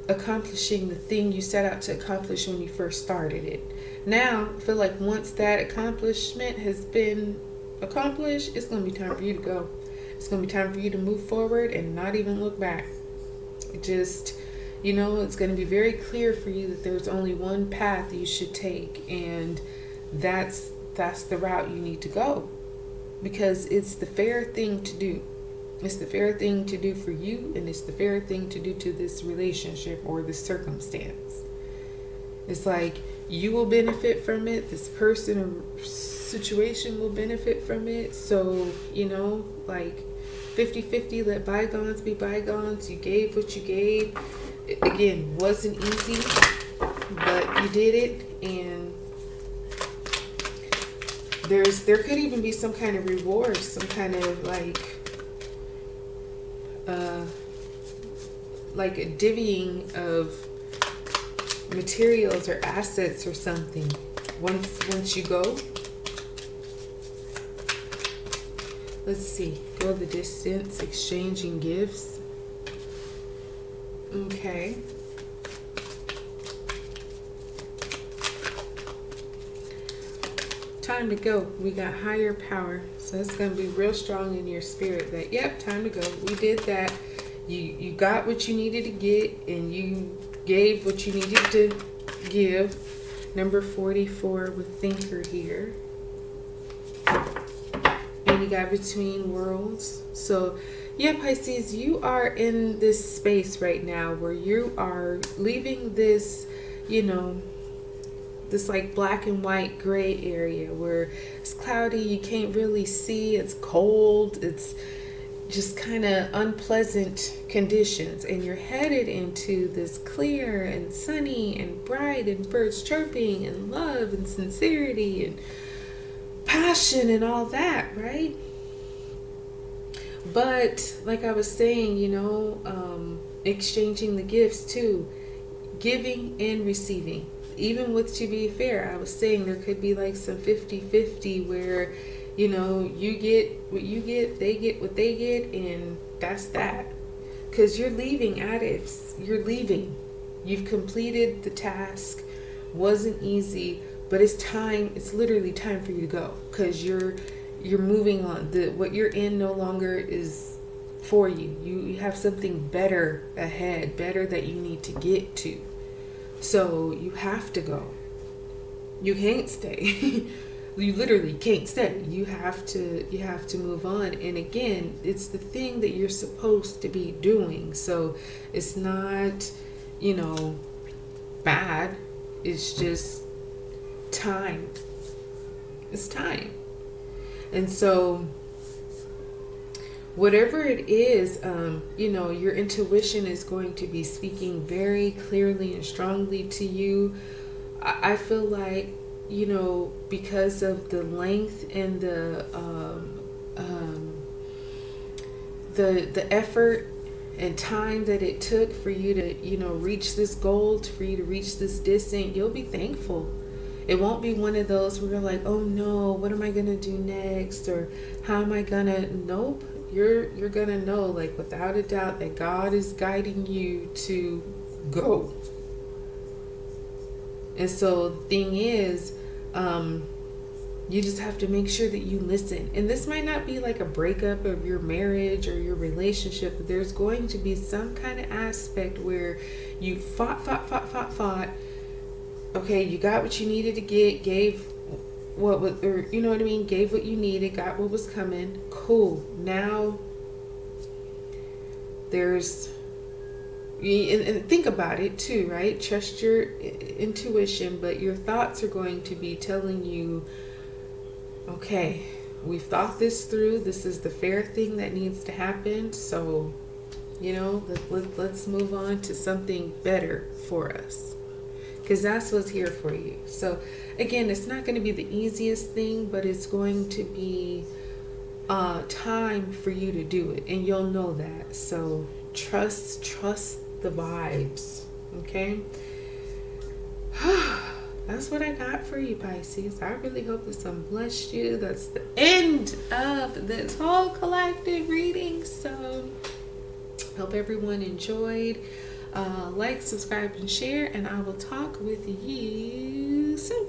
accomplishing the thing you set out to accomplish when you first started it. Now I feel like once that accomplishment has been accomplished, it's going to be time for you to go. It's going to be time for you to move forward and not even look back. Just, it's going to be very clear for you that there's only one path you should take, and that's the route you need to go, because it's the fair thing to do. It's the fair thing to do for you, and it's the fair thing to do to this relationship or this circumstance. It's like you will benefit from it, this person or situation will benefit from it. So, like 50-50, let bygones be bygones. You gave what you gave. Again, wasn't easy, but you did it, and there could even be some kind of reward, some kind of like a divvying of materials or assets or something once you go. Let's see, go the distance, exchanging gifts. Okay. Time to go. We got higher power. So it's going to be real strong in your spirit that, yep, time to go. We did that. You got what you needed to get, and you gave what you needed to give. Number 44 with Thinker here. And you got Between Worlds. So, yeah, Pisces, you are in this space right now where you are leaving this, you know, this like black and white gray area where it's cloudy, you can't really see, it's cold, it's just kind of unpleasant conditions, and you're headed into this clear and sunny and bright and birds chirping and love and sincerity and passion and all that, right? But like I was saying, you know, exchanging the gifts too, giving and receiving. Even with To Be Fair, I was saying there could be like some 50-50 where, you know, you get what you get, they get what they get, and that's that. Because you're leaving addicts. You're leaving. You've completed the task. Wasn't easy, but it's time. It's literally time for you to go, because you're moving on. What you're in no longer is for you. You have something better ahead, better that you need to get to. So you have to go. You can't stay. You literally can't stay. You have to move on. And again, it's the thing that you're supposed to be doing. So it's not, you know, bad. It's just time. It's time. And so whatever it is, you know, your intuition is going to be speaking very clearly and strongly to you. I feel like, you know, because of the length and the effort and time that it took for you to, you know, reach this goal, for you to reach this distance, you'll be thankful. It won't be one of those where you're like, oh no, what am I gonna do next, or how am I gonna? Nope. You're gonna know, like, without a doubt, that God is guiding you to go. And so the thing is, you just have to make sure that you listen. And this might not be like a breakup of your marriage or your relationship, but there's going to be some kind of aspect where you fought. Okay, you got what you needed to get, gave what was, or you know what I mean, gave what you needed, got what was coming. Cool. Now there's, and think about it too, right? Trust your intuition, but your thoughts are going to be telling you, okay, we've thought this through. This is the fair thing that needs to happen. So, you know, let's move on to something better for us, because that's what's here for you. So again, it's not going to be the easiest thing, but it's going to be time for you to do it, and you'll know that. So trust the vibes. Okay. That's what I got for you, Pisces. I really hope this one blessed you. That's the end of this whole collective reading. So hope everyone enjoyed. Like, subscribe, and share, and I will talk with you soon.